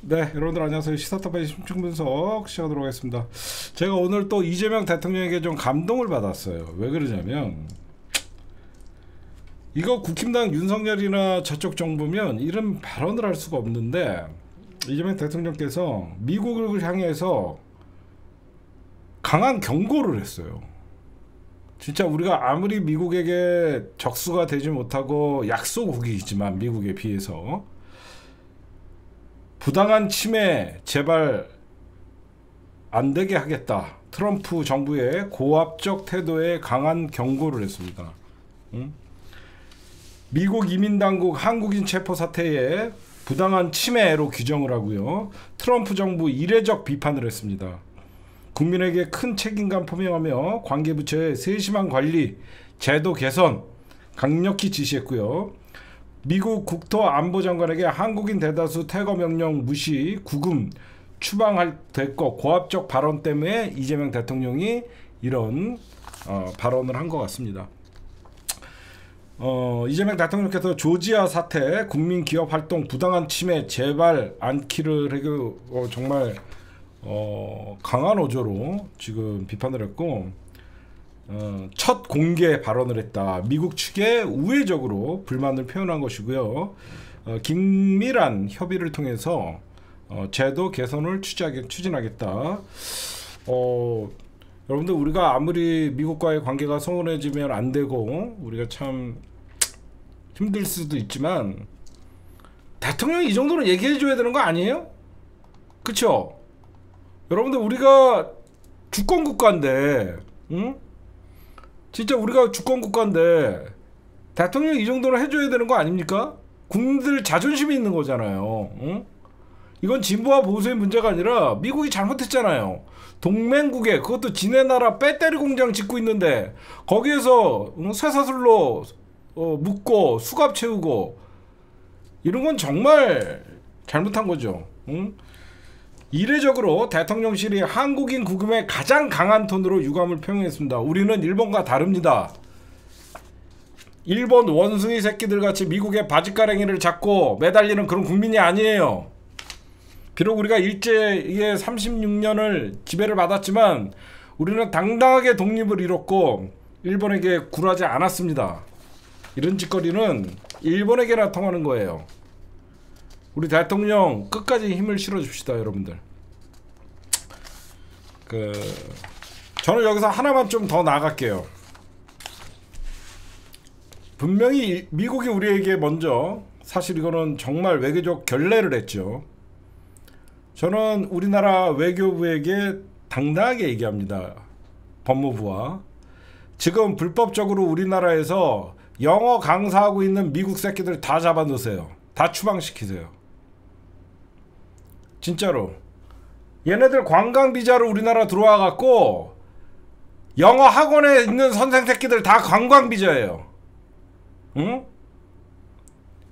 네, 여러분들 안녕하세요. 시사타파의 심층 분석 시작하도록 하겠습니다. 제가 오늘 또 이재명 대통령에게 좀 감동을 받았어요. 왜 그러냐면 이거 국힘당 윤석열이나 저쪽 정부면 이런 발언을 할 수가 없는데 이재명 대통령께서 미국을 향해서 강한 경고를 했어요. 진짜 우리가 아무리 미국에게 적수가 되지 못하고 약소국이지만 미국에 비해서 부당한 침해 제발 안 되게 하겠다. 트럼프 정부의 고압적 태도에 강한 경고를 했습니다. 미국 이민당국 한국인 체포 사태에 부당한 침해로 규정을 하고요. 트럼프 정부 이례적 비판을 했습니다. 국민에게 큰 책임감 표명하며 관계부처의 세심한 관리, 제도 개선 강력히 지시했고요. 미국 국토안보장관에게 한국인 대다수 퇴거 명령 무시, 구금, 추방할 될 것 고압적 발언 때문에 이재명 대통령이 이런 발언을 한 것 같습니다. 이재명 대통령께서 조지아 사태, 국민 기업 활동 부당한 침해 제발 않기를 하고 정말 강한 어조로 지금 비판을 했고 첫 공개 발언을 했다. 미국 측에 우회적으로 불만을 표현한 것이고요. 긴밀한 협의를 통해서 제도 개선을 추진하겠다. 여러분들 우리가 아무리 미국과의 관계가 소원해지면 안 되고 우리가 참 힘들 수도 있지만 대통령이 이 정도는 얘기해 줘야 되는 거 아니에요? 그쵸? 여러분들 우리가 주권국가인데 응? 진짜 우리가 주권국가인데 대통령이 이 정도는 해줘야 되는 거 아닙니까? 국민들 자존심이 있는 거잖아요. 응? 이건 진보와 보수의 문제가 아니라 미국이 잘못했잖아요. 동맹국에 그것도 지네 나라 배터리 공장 짓고 있는데 거기에서 쇠사슬로 묶고 수갑 채우고 이런 건 정말 잘못한 거죠. 응? 이례적으로 대통령실이 한국인 구금에 가장 강한 톤으로 유감을 표명했습니다. 우리는 일본과 다릅니다. 일본 원숭이 새끼들 같이 미국의 바지가랭이를 잡고 매달리는 그런 국민이 아니에요. 비록 우리가 일제에 36년을 지배를 받았지만 우리는 당당하게 독립을 이뤘고 일본에게 굴하지 않았습니다. 이런 짓거리는 일본에게나 통하는 거예요. 우리 대통령 끝까지 힘을 실어줍시다, 여러분들. 저는 여기서 하나만 좀 더 나갈게요. 분명히 미국이 우리에게 먼저 사실 이거는 정말 외교적 결례를 했죠. 저는 우리나라 외교부에게 당당하게 얘기합니다. 법무부와 지금 불법적으로 우리나라에서 영어 강사하고 있는 미국 새끼들 다 잡아놓으세요. 다 추방시키세요. 진짜로 얘네들 관광비자로 우리나라 들어와 갖고 영어 학원에 있는 선생 새끼들 다 관광비자예요. 응?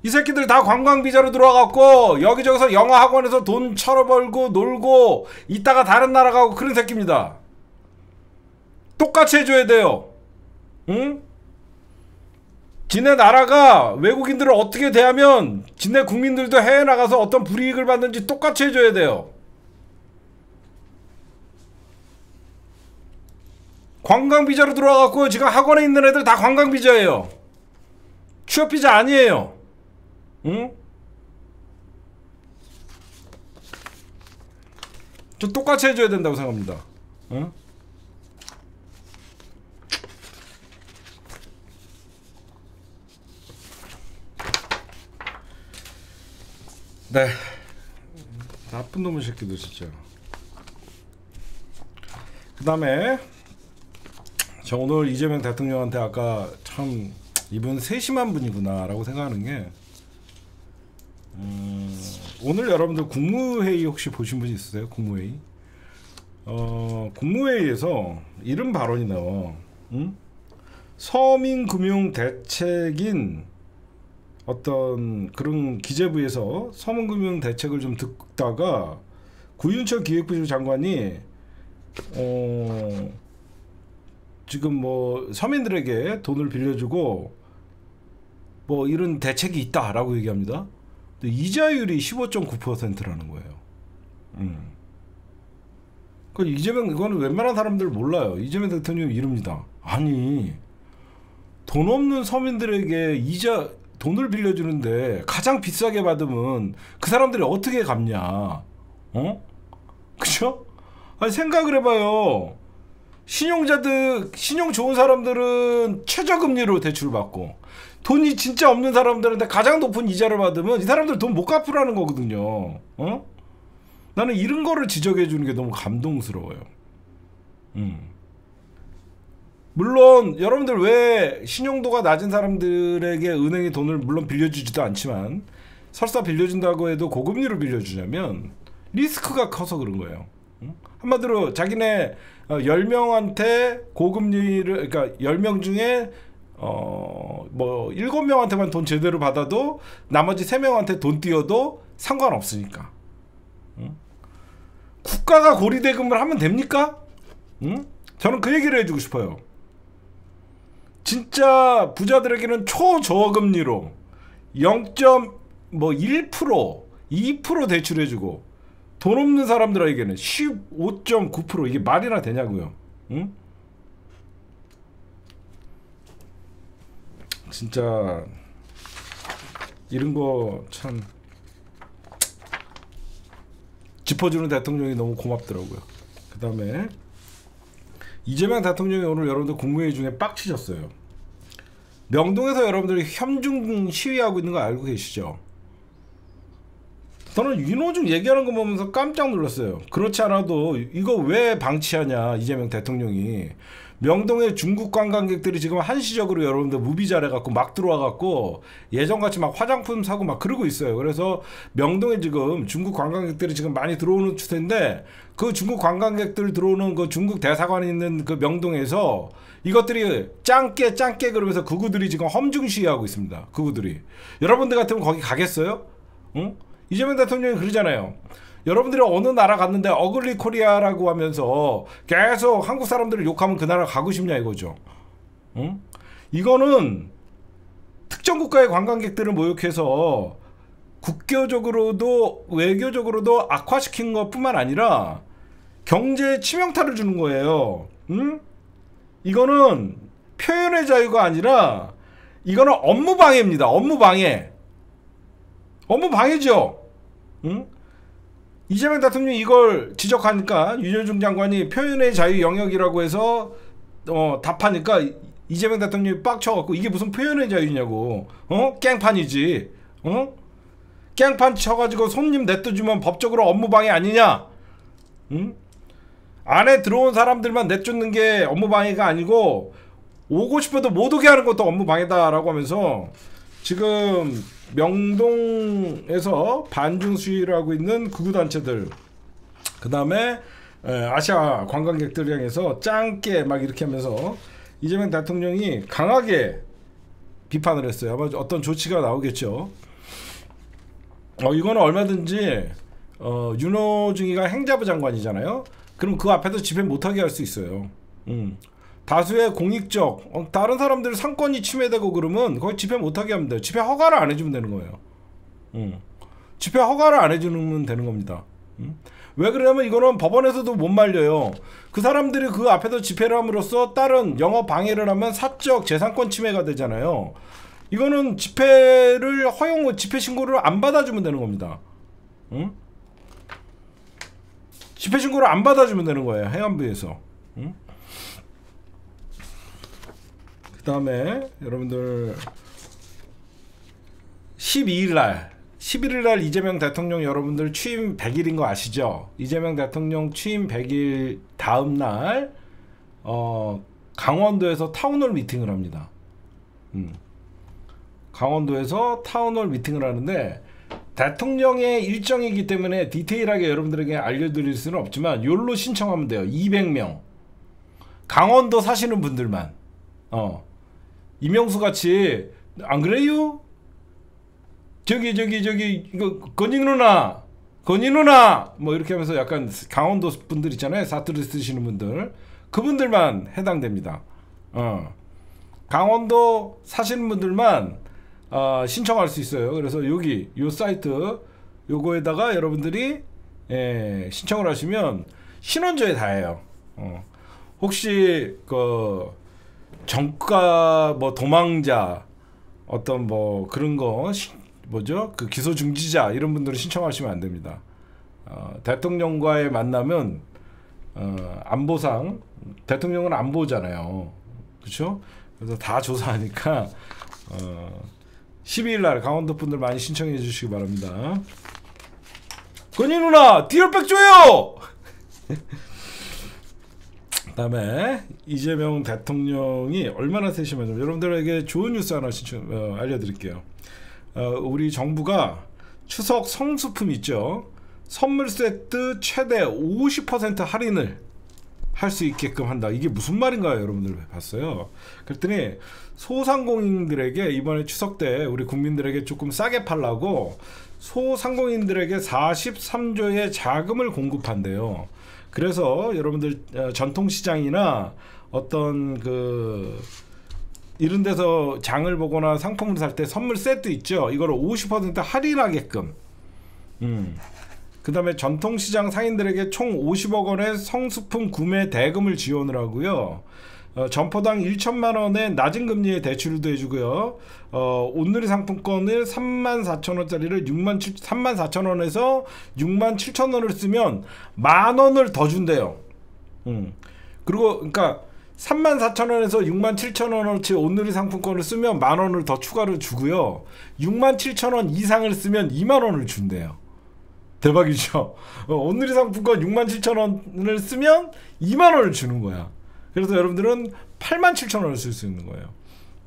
이 새끼들 다 관광비자로 들어와 갖고 여기저기서 영어 학원에서 돈 벌고 놀고 이따가 다른 나라 가고 그런 새끼입니다. 똑같이 해줘야 돼요. 응? 지네 나라가 외국인들을 어떻게 대하면 지네 국민들도 해외 나가서 어떤 불이익을 받는지 똑같이 해줘야 돼요. 관광비자로 들어와갖고 지금 학원에 있는 애들 다 관광비자예요. 취업비자 아니에요. 응? 저 똑같이 해줘야 된다고 생각합니다. 응? 네, 나쁜 놈의 새끼들 진짜. 그 다음에 저 오늘 이재명 대통령한테 아까 참 이분 세심한 분이구나 라고 생각하는 게 오늘 여러분들 국무회의 혹시 보신 분 있으세요? 국무회의? 국무회의에서 이런 발언이 나와. 응? 서민금융대책인 어떤 그런 기재부에서 서민금융대책을 좀 듣다가 구윤철 기획부 장관이 지금 뭐 서민들에게 돈을 빌려주고 뭐 이런 대책이 있다라고 얘기합니다. 근데 이자율이 15.9%라는 거예요. 그 이재명 이거는 웬만한 사람들 몰라요. 이재명 대통령 이릅니다. 아니 돈 없는 서민들에게 이자 돈을 빌려주는데 가장 비싸게 받으면 그 사람들이 어떻게 갚냐? 그죠? 아니 생각을 해봐요. 신용 좋은 사람들은 최저금리로 대출을 받고 돈이 진짜 없는 사람들한테 가장 높은 이자를 받으면 이 사람들 돈 못 갚으라는 거거든요. 나는 이런 거를 지적해 주는 게 너무 감동스러워요. 물론 여러분들 왜 신용도가 낮은 사람들에게 은행이 돈을 물론 빌려주지도 않지만 설사 빌려준다고 해도 고금리로 빌려주냐면 리스크가 커서 그런 거예요. 한마디로 자기네 10명한테 고금리를 그러니까 10명 중에 뭐 7명한테만 돈 제대로 받아도 나머지 3명한테 돈 띄어도 상관없으니까. 국가가 고리대금을 하면 됩니까? 저는 그 얘기를 해주고 싶어요. 진짜 부자들에게는 초저금리로 0.1% 2% 대출해주고 돈 없는 사람들에게는 15.9% 이게 말이나 되냐고요. 진짜 이런 거 참 짚어주는 대통령이 너무 고맙더라고요. 그 다음에 이재명 대통령이 오늘 여러분들 국무회의 중에 빡치셨어요. 명동에서 여러분들이 현중 시위하고 있는 거 알고 계시죠? 저는 윤호중 얘기하는 거 보면서 깜짝 놀랐어요. 그렇지 않아도 이거 왜 방치하냐 이재명 대통령이. 명동에 중국 관광객들이 지금 한시적으로 여러분들 무비자를 해갖고 막 들어와갖고 예전같이 막 화장품 사고 막 그러고 있어요. 그래서 명동에 지금 중국 관광객들이 지금 많이 들어오는 추세인데 그 중국 관광객들 들어오는 그 중국 대사관이 있는 그 명동에서 이것들이 짱깨 그러면서 그구들이 지금 험중 시위하고 있습니다. 그구들이. 여러분들 같으면 거기 가겠어요? 응? 이재명 대통령이 그러잖아요. 여러분들이 어느 나라 갔는데 어글리 코리아라고 하면서 계속 한국 사람들을 욕하면 그 나라 가고 싶냐 이거죠. 응? 이거는 특정 국가의 관광객들을 모욕해서 국교적으로도 외교적으로도 악화시킨 것뿐만 아니라 경제에 치명타를 주는 거예요. 응? 이거는 표현의 자유가 아니라 이거는 업무방해입니다. 업무방해죠. 응? 이재명 대통령이 이걸 지적하니까 윤여중 장관이 표현의 자유 영역이라고 해서 답하니까 이재명 대통령이 빡쳐갖고 이게 무슨 표현의 자유냐고. 깽판이지. 깽판 쳐가지고 손님 냅둬주면 법적으로 업무방해 아니냐. 응? 안에 들어온 사람들만 내쫓는 게 업무방해가 아니고 오고 싶어도 못 오게 하는 것도 업무방해다라고 하면서 지금 명동에서 반중 수위를 하고 있는 극우단체들, 그 다음에 아시아 관광객들 향해서 짱깨 막 이렇게 하면서 이재명 대통령이 강하게 비판을 했어요. 아마 어떤 조치가 나오겠죠. 이거는 얼마든지 윤호중이가 행자부 장관이잖아요. 그럼 그 앞에서 집회 못하게 할 수 있어요. 다수의 공익적 다른 사람들 상권이 침해되고 그러면 거기 집회 못하게 하면 돼요. 집회 허가를 안 해주면 되는 거예요. 집회 허가를 안 해주면 되는 겁니다. 왜 그러냐면 이거는 법원에서도 못 말려요. 그 사람들이 그 앞에서 집회를 함으로써 다른 영업 방해를 하면 사적 재산권 침해가 되잖아요. 이거는 집회를 집회 신고를 안 받아주면 되는 겁니다. 집회 신고를 안 받아주면 되는 거예요. 행안부에서. 그 다음에 여러분들 11일날 이재명 대통령 여러분들 취임 100일인 거 아시죠? 이재명 대통령 취임 100일 다음날 강원도에서 타운홀 미팅을 합니다. 강원도에서 타운홀 미팅을 하는데 대통령의 일정이기 때문에 디테일하게 여러분들에게 알려드릴 수는 없지만 욜로 신청하면 돼요. 200명 강원도 사시는 분들만. 이명수 같이 안 그래요? 저기 이거 건희 누나 뭐 이렇게 하면서 약간 강원도 분들 있잖아요. 사투리 쓰시는 분들 그분들만 해당됩니다. 강원도 사시는 분들만 신청할 수 있어요. 그래서 여기 요 사이트 요거에다가 여러분들이 신청을 하시면 신원조회 다 해요. 혹시 그 정가 뭐 도망자 어떤 뭐 그런 거 뭐죠? 그 기소 중지자 이런 분들은 신청하시면 안 됩니다. 대통령과의 만남은 안보상 대통령은 안 보잖아요. 그렇죠? 그래서 다 조사하니까 12일 날 강원도 분들 많이 신청해 주시기 바랍니다. 건희 누나 디얼백 줘요. 그다음에 이재명 대통령이 얼마나 세심하죠. 여러분들에게 좋은 뉴스 하나 알려드릴게요. 우리 정부가 추석 성수품 있죠. 선물 세트 최대 50% 할인을 할 수 있게끔 한다. 이게 무슨 말인가요? 여러분들 봤어요? 그랬더니 소상공인들에게 이번에 추석 때 우리 국민들에게 조금 싸게 팔라고 소상공인들에게 43조의 자금을 공급한대요. 그래서 여러분들 전통시장이나 어떤 그 이런 데서 장을 보거나 상품을 살 때 선물 세트 있죠. 이거를 50% 할인하게끔. 그 다음에 전통시장 상인들에게 총 50억 원의 성수품 구매 대금을 지원을 하고요. 점포당 1천만 원의 낮은 금리의 대출도 해주고요. 온누리 상품권을 34,000원짜리를 34,000원에서 67,000원을 쓰면 만 원을 더 준대요. 그리고 그러니까 34,000원에서 67,000원어치 온누리 상품권을 쓰면 만 원을 더 추가로 주고요. 67,000원 이상을 쓰면 2만 원을 준대요. 대박이죠. 온누리 상품권 67,000원을 쓰면 2만 원을 주는 거야. 그래서 여러분들은 87,000원을 쓸 수 있는 거예요.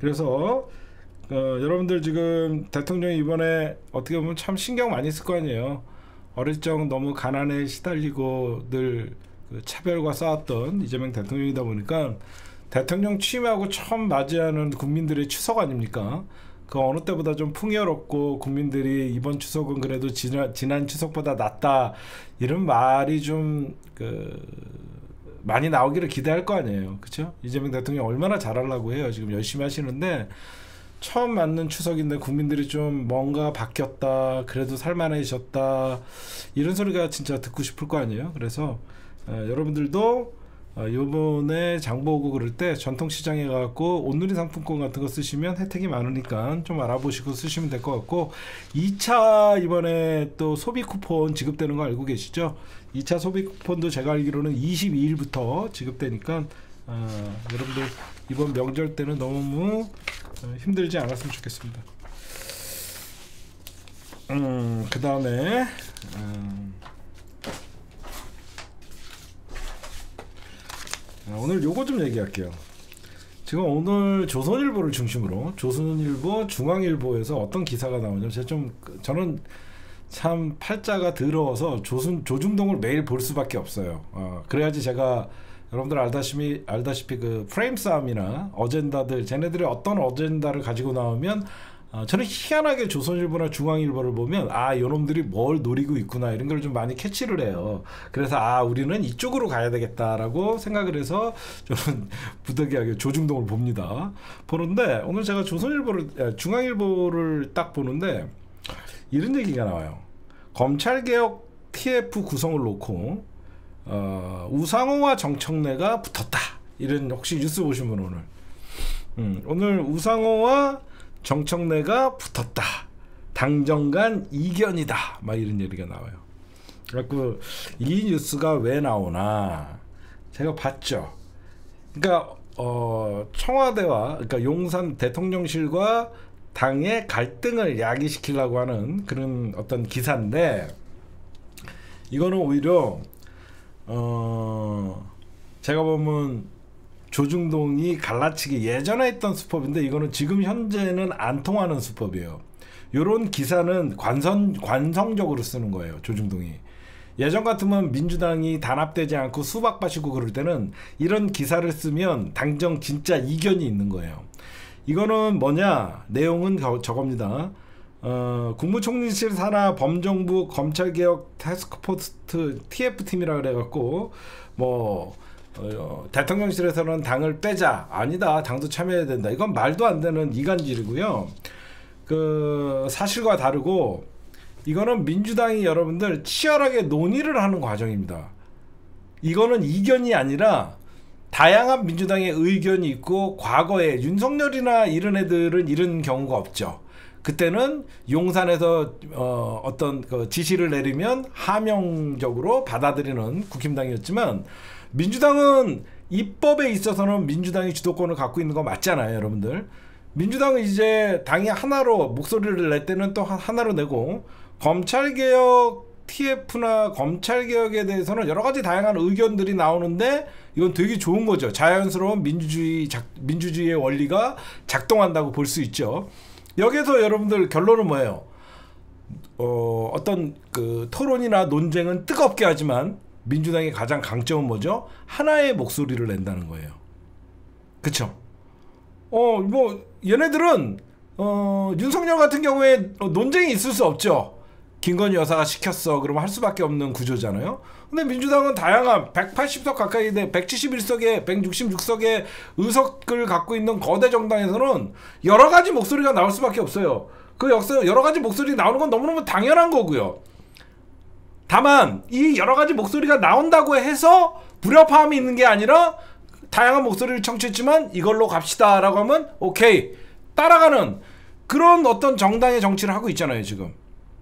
그래서 여러분들 지금 대통령이 이번에 어떻게 보면 참 신경 많이 쓸 거 아니에요. 어릴 적 너무 가난에 시달리고 늘 그 차별과 싸웠던 이재명 대통령이다 보니까 대통령 취임하고 처음 맞이하는 국민들의 추석 아닙니까? 그 어느 때보다 좀 풍요롭고 국민들이 이번 추석은 그래도 지난 추석보다 낫다 이런 말이 좀 많이 나오기를 기대할 거 아니에요. 그렇죠? 이재명 대통령 얼마나 잘하려고 해요. 지금 열심히 하시는데 처음 맞는 추석인데 국민들이 좀 뭔가 바뀌었다, 그래도 살만해졌다 이런 소리가 진짜 듣고 싶을 거 아니에요. 그래서 여러분들도 요번에 장보고 그럴 때 전통시장에 가갖고 온누리 상품권 같은 거 쓰시면 혜택이 많으니까 좀 알아보시고 쓰시면 될 것 같고 2차 이번에 또 소비 쿠폰 지급되는 거 알고 계시죠? 2차 소비 쿠폰도 제가 알기로는 22일부터 지급되니까 여러분들 이번 명절 때는 너무 힘들지 않았으면 좋겠습니다. 그 다음에 오늘 요거 좀 얘기할게요. 지금 오늘 조선일보를 중심으로 조선일보, 중앙일보에서 어떤 기사가 나오냐면 저는 참 팔자가 더러워서 조중동을 매일 볼 수밖에 없어요. 그래야지 제가 여러분들 알다시피 그 프레임 싸움이나 어젠다들 쟤네들이 어떤 어젠다를 가지고 나오면 저는 희한하게 조선일보나 중앙일보를 보면 요놈들이 뭘 노리고 있구나 이런 걸 좀 많이 캐치를 해요. 그래서 우리는 이쪽으로 가야 되겠다라고 생각을 해서 저는 부득이하게 조중동을 봅니다. 보는데 오늘 제가 중앙일보를 딱 보는데 이런 얘기가 나와요. 검찰개혁 TF 구성을 놓고 우상호와 정청래가 붙었다. 이런 혹시 뉴스 보신 분 오늘 우상호와 정청래가 붙었다. 당정간 이견이다. 막 이런 얘기가 나와요. 그래갖고 이 뉴스가 왜 나오나 제가 봤죠. 그러니까 청와대와 그러니까 용산 대통령실과 당의 갈등을 야기시키려고 하는 그런 어떤 기사인데 이거는 오히려 제가 보면 조중동이 갈라치기 예전에 했던 수법인데 이거는 지금 현재는 안 통하는 수법이에요. 이런 기사는 관성적으로 쓰는 거예요. 조중동이. 예전 같으면 민주당이 단합되지 않고 수박 마시고 그럴 때는 이런 기사를 쓰면 당정 진짜 이견이 있는 거예요. 이거는 뭐냐? 내용은 저겁니다. 국무총리실 산하 범정부 검찰개혁 태스크포스 TF팀이라 그래갖고 대통령실에서는 당을 빼자. 아니다. 당도 참여해야 된다. 이건 말도 안 되는 이간질이고요. 그 사실과 다르고 이거는 민주당이 여러분들 치열하게 논의를 하는 과정입니다. 이거는 이견이 아니라 다양한 민주당의 의견이 있고, 과거에 윤석열이나 이런 애들은 이런 경우가 없죠. 그때는 용산에서 어떤 그 지시를 내리면 하명적으로 받아들이는 국힘당이었지만, 민주당은 입법에 있어서는 민주당이 주도권을 갖고 있는 거 맞잖아요, 여러분들. 민주당은 이제 당이 하나로 목소리를 낼 때는 또 하나로 내고, 검찰개혁 TF나 검찰개혁에 대해서는 여러 가지 다양한 의견들이 나오는데, 이건 되게 좋은 거죠. 자연스러운 민주주의의 원리가 작동한다고 볼 수 있죠. 여기서 여러분들 결론은 뭐예요? 어떤 그 토론이나 논쟁은 뜨겁게 하지만 민주당의 가장 강점은 뭐죠? 하나의 목소리를 낸다는 거예요. 그쵸? 뭐 얘네들은 윤석열 같은 경우에 논쟁이 있을 수 없죠. 김건희 여사가 시켰어 그러면 할 수밖에 없는 구조잖아요. 근데 민주당은 다양한 180석 가까이 돼 171석에 166석의 의석을 갖고 있는 거대 정당에서는 여러 가지 목소리가 나올 수밖에 없어요. 그 여러 가지 목소리 나오는 건 너무너무 당연한 거고요. 다만 이 여러 가지 목소리가 나온다고 해서 불협화음이 있는 게 아니라, 다양한 목소리를 청취했지만 이걸로 갑시다 라고 하면 오케이 따라가는 그런 어떤 정당의 정치를 하고 있잖아요 지금.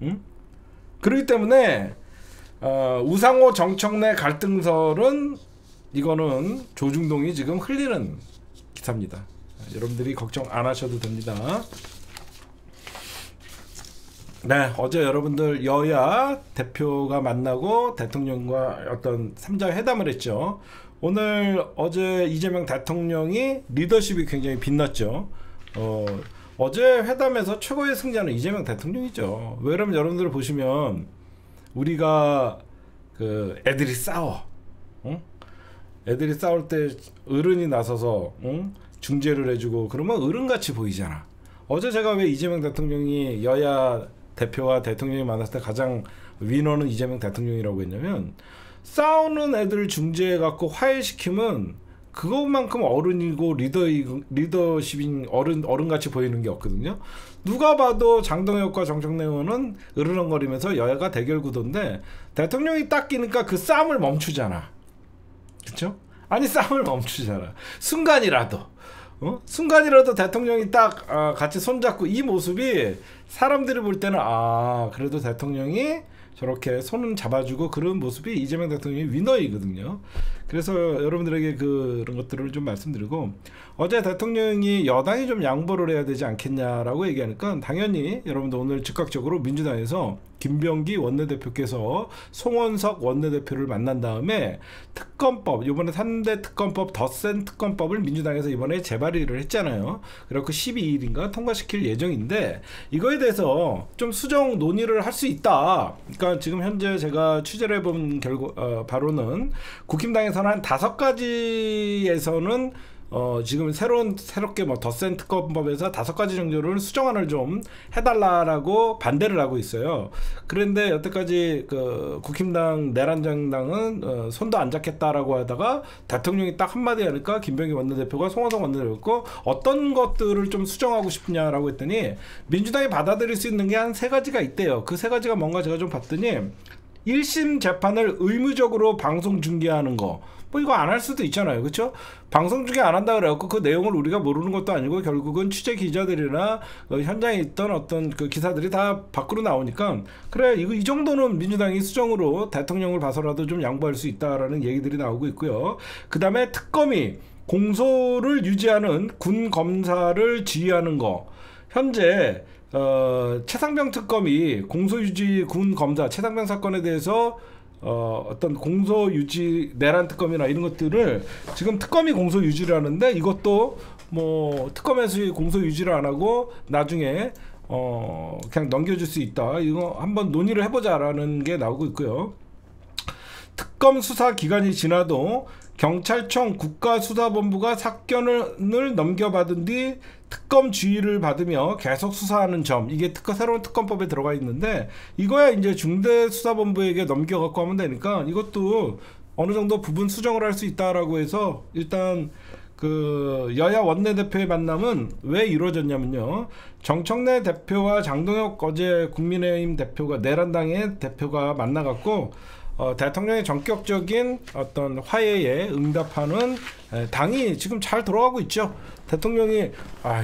응? 그렇기 때문에 우상호 정청래 갈등설은 이거는 조중동이 지금 흘리는 기사입니다. 여러분들이 걱정 안 하셔도 됩니다. 네, 어제 여러분들 여야 대표가 만나고 대통령과 어떤 3자 회담을 했죠. 어제 이재명 대통령이 리더십이 굉장히 빛났죠. 어제 회담에서 최고의 승자는 이재명 대통령이죠. 왜 그러면 여러분들 보시면 우리가 그 애들이 싸워, 응? 애들이 싸울 때 어른이 나서서 중재를 해주고 그러면 어른같이 보이잖아. 어제 제가 왜 이재명 대통령이 여야 대표와 대통령이 만났을 때 가장 위너는 이재명 대통령이라고 했냐면, 싸우는 애들 중재해갖고 화해시키면 그것만큼 어른이고 리더십인 어른같이 보이는 게 없거든요. 누가 봐도 장동혁과 정청래 의원은 으르렁거리면서 여야가 대결 구도인데, 대통령이 딱 끼니까 그 싸움을 멈추잖아. 그쵸? 아니 싸움을 멈추잖아. 순간이라도 대통령이 딱 같이 손잡고, 이 모습이 사람들이 볼 때는 그래도 대통령이 저렇게 손은 잡아주고 그런 모습이 이재명 대통령이 위너이거든요. 그래서 여러분들에게 그런 것들을 좀 말씀드리고, 어제 대통령이 여당이 좀 양보를 해야 되지 않겠냐라고 얘기하니까, 당연히 여러분들 오늘 즉각적으로 민주당에서 김병기 원내대표께서 송원석 원내대표를 만난 다음에 특검법, 이번에 3대 특검법 더 센 특검법을 민주당에서 이번에 재발의를 했잖아요. 그래서 12일인가 통과시킬 예정인데, 이거에 대해서 좀 수정 논의를 할 수 있다. 그러니까 지금 현재 제가 취재를 해본 바로는 국힘당에서는 한 5가지에서는 지금 새롭게 뭐 더 센 특검법에서 5가지 정도를 수정안을 좀 해달라라고 반대를 하고 있어요. 그런데 여태까지 그 국힘당 내란정당은 손도 안 잡겠다라고 하다가 대통령이 딱 한마디 하니까 김병기 원내대표가 송원석 원내대표고 어떤 것들을 좀 수정하고 싶냐라고 했더니, 민주당이 받아들일 수 있는 게 한 3가지가 있대요. 그 3가지가 뭔가 제가 좀 봤더니, 1심 재판을 의무적으로 방송 중계하는 거, 뭐 이거 안 할 수도 있잖아요. 그렇죠? 방송 중계 안 한다 그래갖고 그 내용을 우리가 모르는 것도 아니고, 결국은 취재 기자들이나 현장에 있던 어떤 그 기사들이 다 밖으로 나오니까, 그래 이거 이 정도는 민주당이 수정으로 대통령을 봐서라도 좀 양보할 수 있다라는 얘기들이 나오고 있고요. 그 다음에 특검이 공소를 유지하는 군 검사를 지휘하는 거, 현재 최상병 특검이 공소유지 군 검사 최상병 사건에 대해서 어떤 공소유지 내란 특검이나 이런 것들을 지금 특검이 공소유지를 하는데, 이것도 뭐 특검에서 공소유지를 안 하고 나중에 그냥 넘겨줄 수 있다. 이거 한번 논의를 해보자라는 게 나오고 있고요. 특검 수사 기간이 지나도 경찰청 국가수사본부가 사건을 넘겨받은 뒤 특검 지휘를 받으며 계속 수사하는 점, 이게 새로운 특검법에 들어가 있는데, 이거야 이제 중대수사본부에게 넘겨갖고 하면 되니까 이것도 어느 정도 부분 수정을 할 수 있다라고 해서, 일단 그 여야 원내대표의 만남은 왜 이루어졌냐면요. 정청래 대표와 장동혁 어제 국민의힘 대표가 내란당의 대표가 만나갖고 대통령의 전격적인 어떤 화해에 응답하는 당이 지금 잘 돌아가고 있죠. 대통령이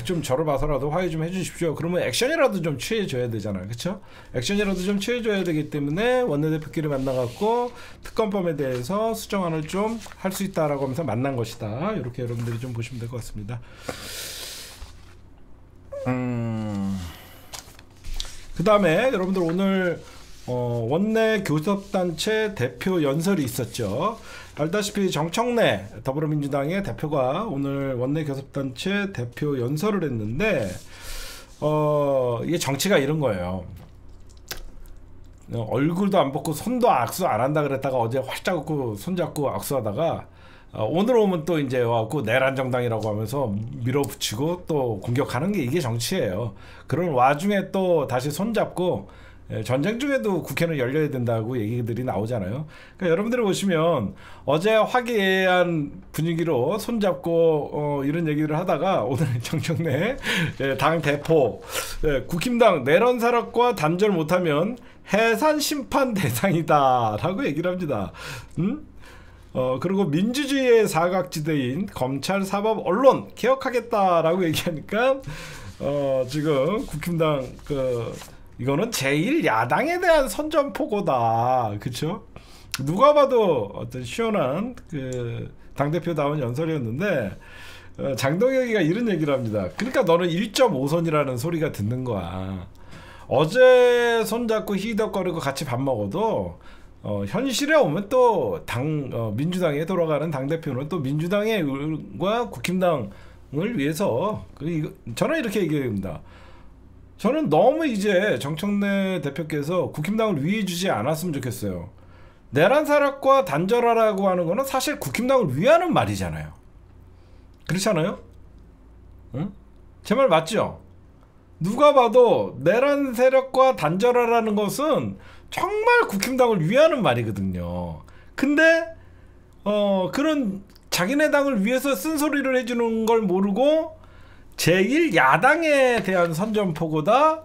좀 저를 봐서라도 화해 좀 해주십시오. 그러면 액션이라도 좀 취해줘야 되잖아요, 그렇죠? 액션이라도 좀 취해줘야 되기 때문에 원내대표끼리 만나갖고 특검법에 대해서 수정안을 좀 할 수 있다라고 하면서 만난 것이다. 이렇게 여러분들이 좀 보시면 될 것 같습니다. 그 다음에 여러분들 오늘 원내 교섭단체 대표 연설이 있었죠. 알다시피 정청래 더불어민주당의 대표가 오늘 원내 교섭단체 대표 연설을 했는데 이게 정치가 이런 거예요. 얼굴도 안 벗고 손도 악수 안 한다 그랬다가 어제 활짝 웃고 손잡고 악수하다가 오늘 오면 또 이제 와갖고 내란 정당이라고 하면서 밀어붙이고 또 공격하는 게 이게 정치예요. 그런 와중에 또 다시 손잡고 전쟁 중에도 국회는 열려야 된다고 얘기들이 나오잖아요. 그러니까 여러분들이 보시면 어제 화기애애한 분위기로 손잡고 이런 얘기를 하다가 오늘 정청래 당 대표 국힘당 내란 세력과 단절 못하면 해산 심판 대상이다 라고 얘기를 합니다. 그리고 민주주의의 사각지대인 검찰, 사법, 언론 개혁하겠다라고 얘기하니까 지금 국힘당 이거는 제1야당에 대한 선전포고다. 그쵸? 누가 봐도 어떤 시원한 당대표다운 연설이었는데 장동혁이가 이런 얘기를 합니다. 그러니까 너는 1.5선이라는 소리가 듣는 거야. 어제 손잡고 희덕거리고 같이 밥 먹어도 현실에 오면 또 민주당에 돌아가는 당대표는 또 민주당과 국힘당을 위해서 저는 이렇게 얘기합니다. 저는 너무 이제 정청래 대표께서 국힘당을 위해 주지 않았으면 좋겠어요. 내란 세력과 단절하라고 하는 거는 사실 국힘당을 위하는 말이잖아요. 그렇잖아요? 응? 제 말 맞죠? 누가 봐도 내란 세력과 단절하라는 것은 정말 국힘당을 위하는 말이거든요. 근데 그런 자기네 당을 위해서 쓴소리를 해주는 걸 모르고 제1야당에 대한 선전포고다.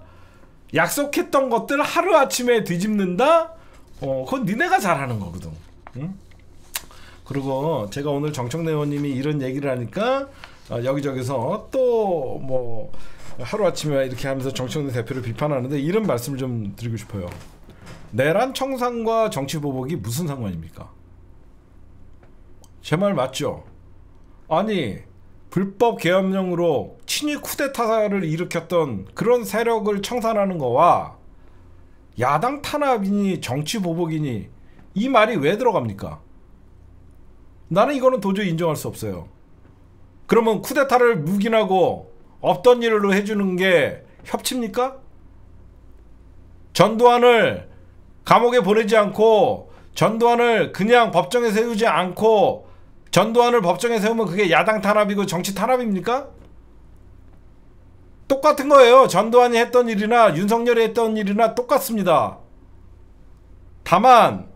약속했던 것들 하루아침에 뒤집는다. 그건 니네가 잘하는 거거든. 응? 그리고 제가 오늘 정청래 의원님이 이런 얘기를 하니까 여기저기서 또 뭐 하루아침에 이렇게 하면서 정청래 대표를 비판하는데 이런 말씀을 좀 드리고 싶어요. 내란 청산과 정치보복이 무슨 상관입니까? 제 말 맞죠? 아니 불법 계엄령으로 친위 쿠데타를 일으켰던 그런 세력을 청산하는 거와 야당 탄압이니 정치 보복이니 이 말이 왜 들어갑니까? 나는 이거는 도저히 인정할 수 없어요. 그러면 쿠데타를 묵인하고 없던 일로 해주는 게 협치입니까? 전두환을 감옥에 보내지 않고 전두환을 그냥 법정에 세우지 않고 전두환을 법정에 세우면 그게 야당 탄압이고 정치 탄압입니까? 똑같은 거예요. 전두환이 했던 일이나 윤석열이 했던 일이나 똑같습니다. 다만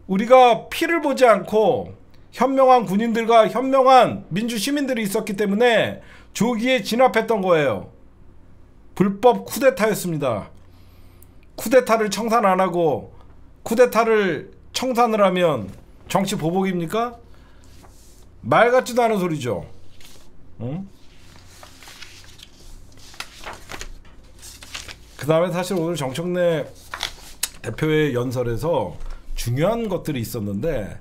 우리가 피를 보지 않고 현명한 군인들과 현명한 민주시민들이 있었기 때문에 조기에 진압했던 거예요. 불법 쿠데타였습니다. 쿠데타를 청산 안 하고 쿠데타를 청산을 하면 정치 보복입니까? 말 같지도 않은 소리죠. 응? 그 다음에 사실 오늘 정청래 대표의 연설에서 중요한 것들이 있었는데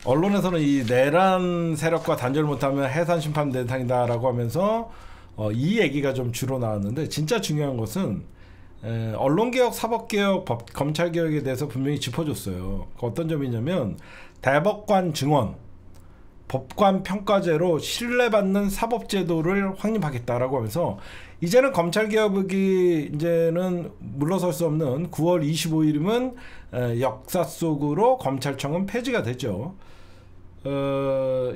언론에서는 이 내란 세력과 단절 못하면 해산 심판 대상이다 라고 하면서 이 얘기가 좀 주로 나왔는데 진짜 중요한 것은 언론개혁, 사법개혁, 검찰개혁에 대해서 분명히 짚어줬어요. 어떤 점이냐면 대법관 증언, 법관 평가제로 신뢰받는 사법제도를 확립하겠다라고 하면서 이제는 검찰개혁이 이제는 물러설 수 없는 9월 25일이면 역사 속으로 검찰청은 폐지가 되죠.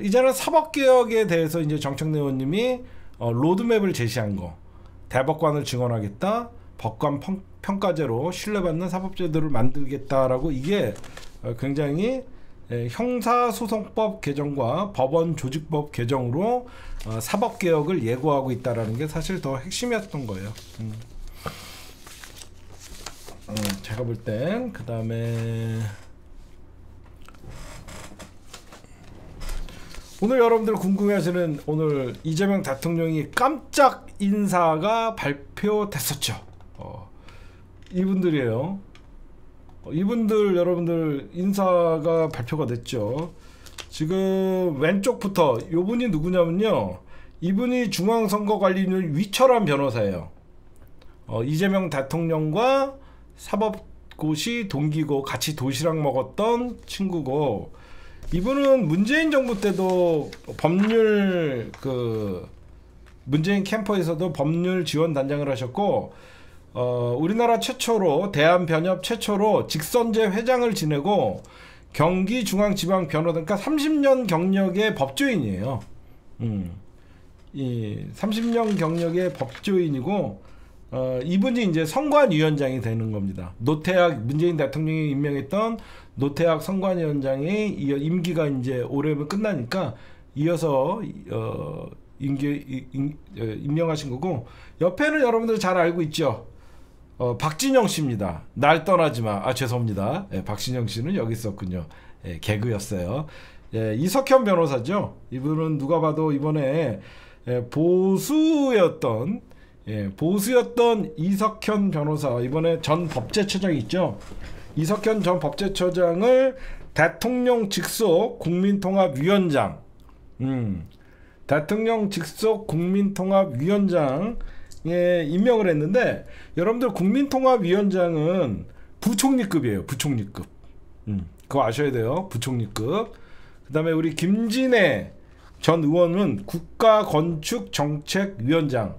이제는 사법개혁에 대해서 이제 정청래 의원님이 로드맵을 제시한 거, 대법관을 증언하겠다, 법관 평가제로 신뢰받는 사법제도를 만들겠다라고 이게 굉장히 형사소송법 개정과 법원조직법 개정으로 사법개혁을 예고하고 있다는 게 사실 더 핵심이었던 거예요. 제가 볼 땐 그 다음에 오늘 여러분들 궁금해하시는 오늘 이재명 대통령이 깜짝 인사가 발표됐었죠. 이분들이에요. 이분들 여러분들 인사가 발표가 됐죠. 지금 왼쪽부터 이분이 누구냐면요, 이분이 중앙선거관리위원 위철한 변호사예요. 이재명 대통령과 사법고시 동기고 같이 도시락 먹었던 친구고, 이분은 문재인 정부 때도 법률 문재인 캠퍼에서도 법률 지원 단장을 하셨고, 우리나라 최초로 대한변협 최초로 직선제 회장을 지내고 경기중앙지방변호사, 그러니까 30년 경력의 법조인이에요. 이 30년 경력의 법조인이고, 이분이 이제 선관위원장이 되는 겁니다. 노태학, 문재인 대통령이 임명했던 노태학 선관위원장이 임기가 이제 올해면 끝나니까 이어서 임명하신 거고, 옆에는 여러분들 잘 알고 있죠. 박진영 씨입니다. 날 떠나지 마. 죄송합니다. 박진영 씨는 여기 있었군요. 개그였어요. 이석현 변호사죠. 이분은 누가 봐도 이번에 보수였던 이석현 변호사, 이번에 전 법제처장 있죠. 이석현 전 법제처장을 대통령 직속 국민통합위원장, 대통령 직속 국민통합위원장에 임명을 했는데, 여러분들 국민통합위원장은 부총리급이에요. 부총리급. 그거 아셔야 돼요. 부총리급. 그 다음에 우리 김진애 전 의원은 국가건축정책위원장.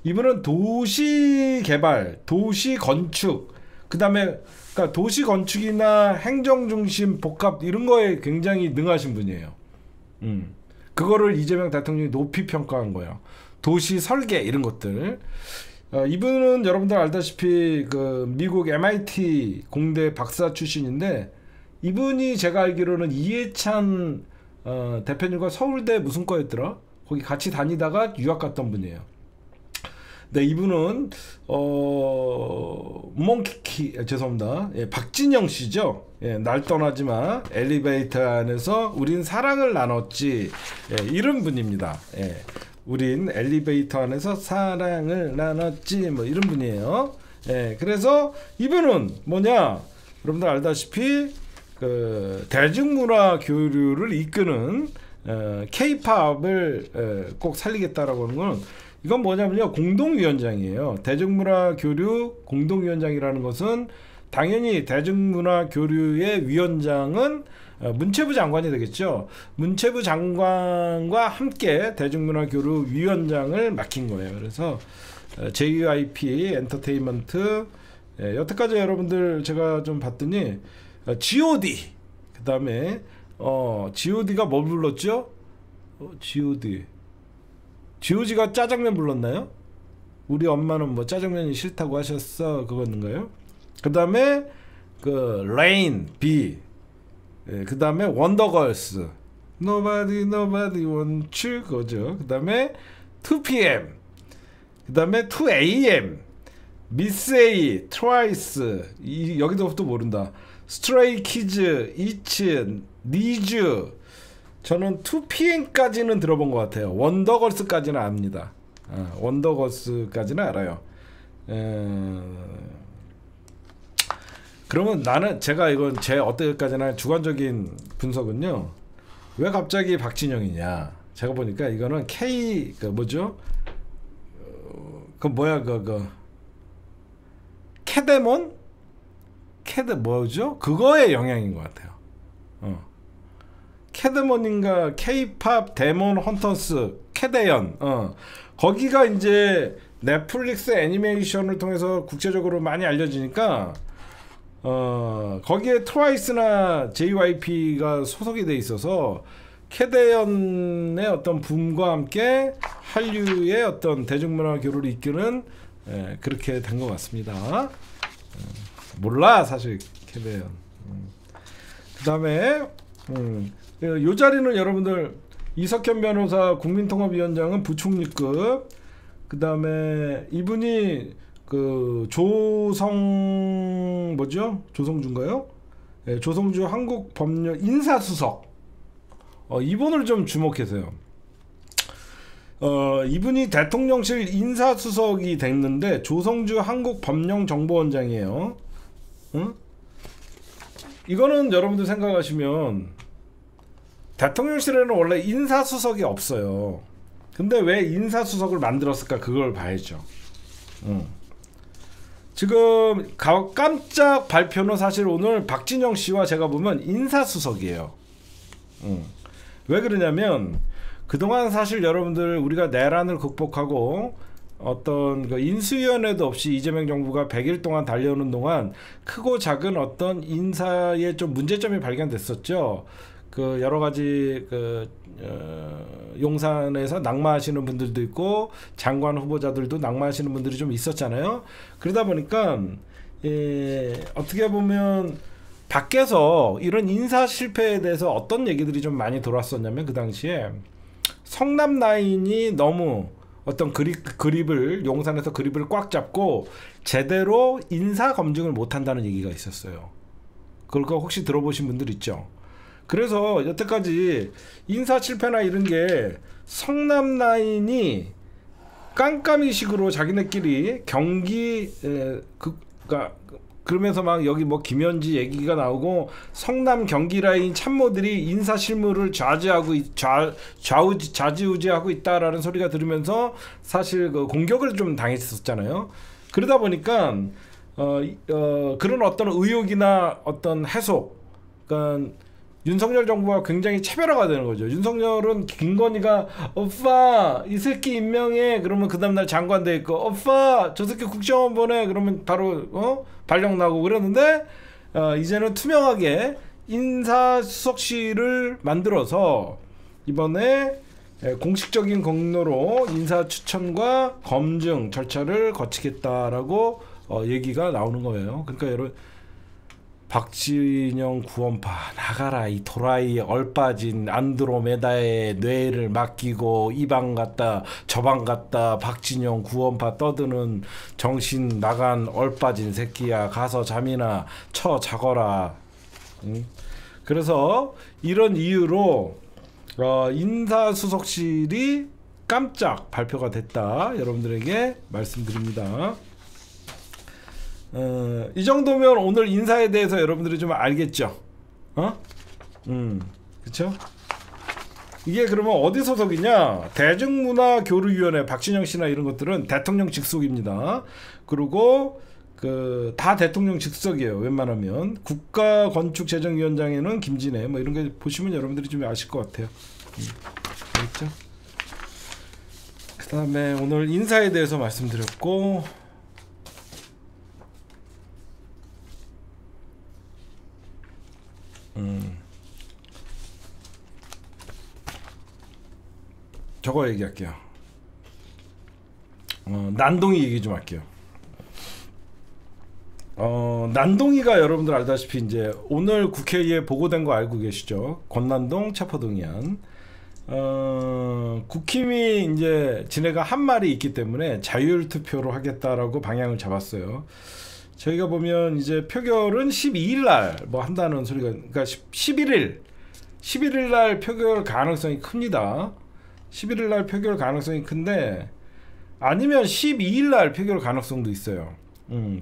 이분은 도시개발, 도시건축, 그 다음에 그러니까 도시건축이나 행정중심 복합 이런 거에 굉장히 능하신 분이에요. 그거를 이재명 대통령이 높이 평가한 거예요. 도시 설계 이런 것들. 이분은 여러분들 알다시피 미국 MIT 공대 박사 출신인데, 이분이 제가 알기로는 이해찬 대표님과 서울대 무슨 과였더라? 거기 같이 다니다가 유학 갔던 분이에요. 네, 이분은 죄송합니다. 박진영 씨죠. 날 떠나지 마. 엘리베이터 안에서 우린 사랑을 나눴지. 이런 분입니다. 우린 엘리베이터 안에서 사랑을 나눴지. 뭐 이런 분이에요. 그래서 이분은 뭐냐? 여러분들 알다시피 대중문화 교류를 이끄는 K-팝을 꼭 살리겠다라고 하는 건, 이건 뭐냐면요, 공동위원장이에요. 대중문화 교류 공동위원장이라는 것은 당연히 대중문화 교류의 위원장은 문체부 장관이 되겠죠. 문체부 장관과 함께 대중문화 교류 위원장을 맡긴 거예요. 그래서 JYP 엔터테인먼트, 여태까지 여러분들 제가 좀 봤더니 G.O.D, 그 다음에 G.O.D가 뭘 불렀죠? G.O.D가 짜장면 불렀나요? 우리 엄마는 뭐 짜장면이 싫다고 하셨어, 그거인가요? 그 다음에 레인 B, 그 다음에 원더걸스 Nobody wants you, 그거죠. 그 다음에 2PM, 그 다음에 2AM, 미스 A, 트와이스, 여기서부터 모른다. 스트레이 키즈, 이츠, 니즈. 저는 2PM까지는 들어본 것 같아요. 원더걸스까지는 압니다. 원더걸스까지는 알아요. 그러면 제가 이건 제 어때까지나 주관적인 분석은요, 왜 갑자기 박진영이냐. 제가 보니까 이거는 뭐죠? 뭐죠? 그거의 영향인 것 같아요. 캐데몬인가, K-팝 데몬 헌터스, 캐데연. 거기가 이제 넷플릭스 애니메이션을 통해서 국제적으로 많이 알려지니까, 거기에 트와이스나 JYP가 소속이 돼 있어서 캐데연의 어떤 붐과 함께 한류의 어떤 대중문화 교류를 이끄는, 그렇게 된 것 같습니다. 몰라 사실 캐데연. 그 다음에 요 자리는 여러분들 이석현 변호사 국민통합위원장은 부총리급, 그 다음에 이분이 그 조성주인가요? 네, 조성주 한국법령 인사수석. 이분을 좀 주목해서요. 이분이 대통령실 인사수석이 됐는데 조성주 한국법령정보원장이에요. 응? 이거는 여러분들 생각하시면 대통령실에는 원래 인사수석이 없어요. 근데 왜 인사수석을 만들었을까, 그걸 봐야죠. 지금 깜짝 발표는 사실 오늘 박진영 씨와 제가 보면 인사수석이에요. 왜 그러냐면 그동안 사실 여러분들 우리가 내란을 극복하고 어떤 그 인수위원회도 없이 이재명 정부가 100일 동안 달려오는 동안 크고 작은 어떤 인사에 좀 문제점이 발견됐었죠. 그 여러 가지 용산에서 낙마하시는 분들도 있고 장관 후보자들도 낙마하시는 분들이 좀 있었잖아요. 그러다 보니까 어떻게 보면 밖에서 이런 인사 실패에 대해서 어떤 얘기들이 좀 많이 돌았었냐면, 그 당시에 성남 라인이 너무 어떤 그립을 용산에서 그립을 꽉 잡고 제대로 인사 검증을 못한다는 얘기가 있었어요. 그거 혹시 들어보신 분들 있죠? 그래서 여태까지 인사 실패나 이런 게 성남 라인이 깜깜이식으로 자기네끼리 경기 그러면서 막 여기 뭐 김현지 얘기가 나오고 성남 경기 라인 참모들이 인사 실무를 좌지우지하고 있다라는 소리가 들으면서 사실 그 공격을 좀 당했었잖아요. 그러다 보니까 그런 어떤 의혹이나 어떤 해석, 그러니까 윤석열 정부가 굉장히 차별화가 되는 거죠. 윤석열은 김건희가 오빠 이 새끼 임명해 그러면 그 다음날 장관돼 있고, 오빠 저 새끼 국정원 보내 그러면 바로 발령 나고 그랬는데, 이제는 투명하게 인사수석실을 만들어서 이번에 공식적인 경로로 인사 추천과 검증 절차를 거치겠다라고 얘기가 나오는 거예요. 그러니까 여러분, 박진영 구원파 나가라, 이 도라이 얼빠진 안드로메다의 뇌를 맡기고 이 방 갔다 저 방 갔다 박진영 구원파 떠드는 정신 나간 얼빠진 새끼야, 가서 잠이나 쳐 자거라. 그래서 이런 이유로 인사수석실이 깜짝 발표가 됐다, 여러분들에게 말씀드립니다. 이 정도면 오늘 인사에 대해서 여러분들이 좀 알겠죠? 그쵸? 이게 그러면 어디 소속이냐? 대중문화교류위원회, 박진영 씨나 이런 것들은 대통령 직속입니다. 그리고 다 대통령 직속이에요, 웬만하면. 국가건축재정위원장에는 김진애, 뭐 이런 거 보시면 여러분들이 좀 아실 것 같아요. 알겠죠? 그 다음에 오늘 인사에 대해서 말씀드렸고, 저거 얘기할게요. 난동이 얘기 좀 할게요. 난동이가 여러분들 알다시피 이제 오늘 국회에 보고된 거 알고 계시죠? 권난동 체포동의안. 국힘이 이제 지네가 한 말이 있기 때문에 자율 투표로 하겠다라고 방향을 잡았어요. 저희가 보면 이제 표결은 12일 날 뭐 한다는 소리가, 그러니까 11일 날 표결 가능성이 큽니다. 11일 날 표결 가능성이 큰데, 아니면 12일 날 표결 가능성도 있어요.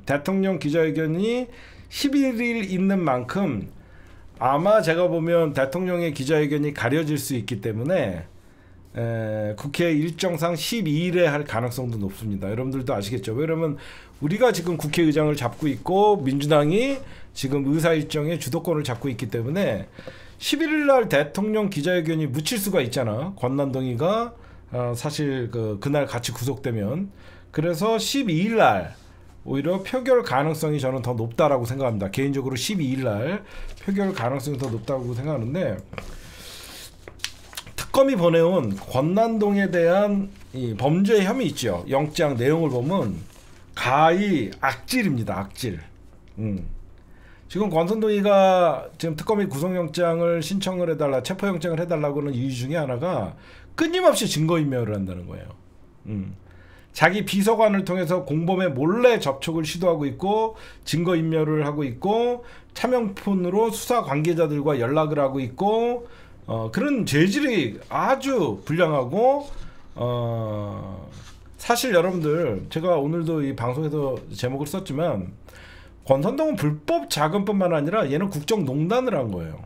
대통령 기자회견이 11일 있는 만큼 아마 제가 보면 대통령의 기자회견이 가려질 수 있기 때문에 국회 일정상 12일에 할 가능성도 높습니다. 여러분들도 아시겠죠? 왜냐면 우리가 지금 국회의장을 잡고 있고 민주당이 지금 의사일정의 주도권을 잡고 있기 때문에 11일 날 대통령 기자회견이 묻힐 수가 있잖아. 권난동이가 사실 그날 같이 구속되면. 그래서 12일 날 오히려 표결 가능성이 저는 더 높다라고 생각합니다. 개인적으로 12일 날 표결 가능성이 더 높다고 생각하는데, 특검이 보내온 권난동에 대한 이 범죄 혐의 있죠. 영장 내용을 보면 가히 악질입니다. 악질. 지금 권선동이가 지금 특검이 구속영장을 신청을 해달라, 체포영장을 해달라고는 이유 중에 하나가 끊임없이 증거인멸을 한다는 거예요. 자기 비서관을 통해서 공범에 몰래 접촉을 시도하고 있고 증거인멸을 하고 있고 차명폰으로 수사 관계자들과 연락을 하고 있고 그런 죄질이 아주 불량하고 사실 여러분들 제가 오늘도 이 방송에서 제목을 썼지만 권선동은 불법 자금뿐만 아니라 얘는 국정농단을 한 거예요.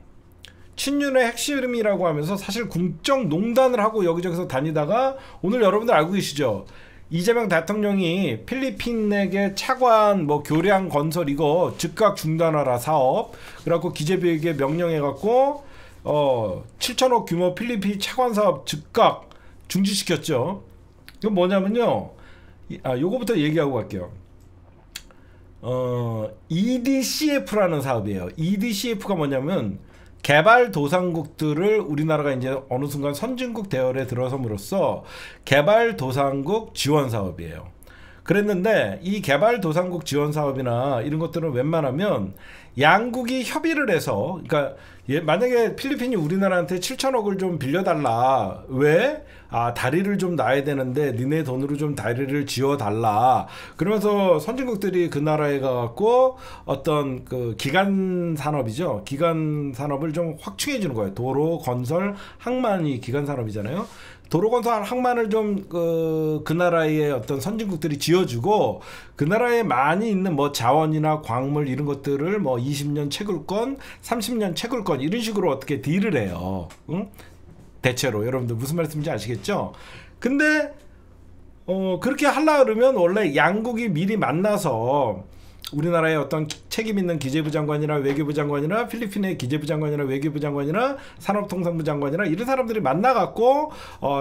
친윤의 핵심이라고 하면서 사실 국정농단을 하고 여기저기서 다니다가 오늘 여러분들 알고 계시죠? 이재명 대통령이 필리핀에게 차관 뭐 교량 건설 이거 즉각 중단하라 사업 그래갖고 기재부에게 명령해갖고 7천억 규모 필리핀 차관 사업 즉각 중지시켰죠. 이건 뭐냐면요. 요거부터 얘기하고 갈게요. EDCF라는 사업이에요. EDCF가 뭐냐면 개발도상국들을 우리나라가 이제 어느 순간 선진국 대열에 들어섬으로써 개발도상국 지원 사업이에요. 그랬는데 이 개발도상국 지원 사업이나 이런 것들은 웬만하면 양국이 협의를 해서, 그러니까 만약에 필리핀이 우리나라한테 7천억을 좀 빌려달라. 왜? 다리를 좀 놔야 되는데 니네 돈으로 좀 다리를 지어달라. 그러면서 선진국들이 그 나라에 가갖고 어떤 그 기간 산업이죠. 기간 산업을 좀 확충해 주는 거예요. 도로, 건설, 항만이 기간 산업이잖아요. 도로 건설 항만을 좀 그 나라의 어떤 선진국들이 지어주고 그 나라에 많이 있는 뭐 자원이나 광물 이런 것들을 뭐 20년 채굴권, 30년 채굴권 이런 식으로 어떻게 딜을 해요. 응? 대체로 여러분들 무슨 말씀인지 아시겠죠? 근데 그렇게 하려 그러면 원래 양국이 미리 만나서 우리나라의 어떤 책임 있는 기재부 장관이나 외교부 장관이나 필리핀의 기재부 장관이나 외교부 장관이나 산업통상부 장관이나 이런 사람들이 만나갖고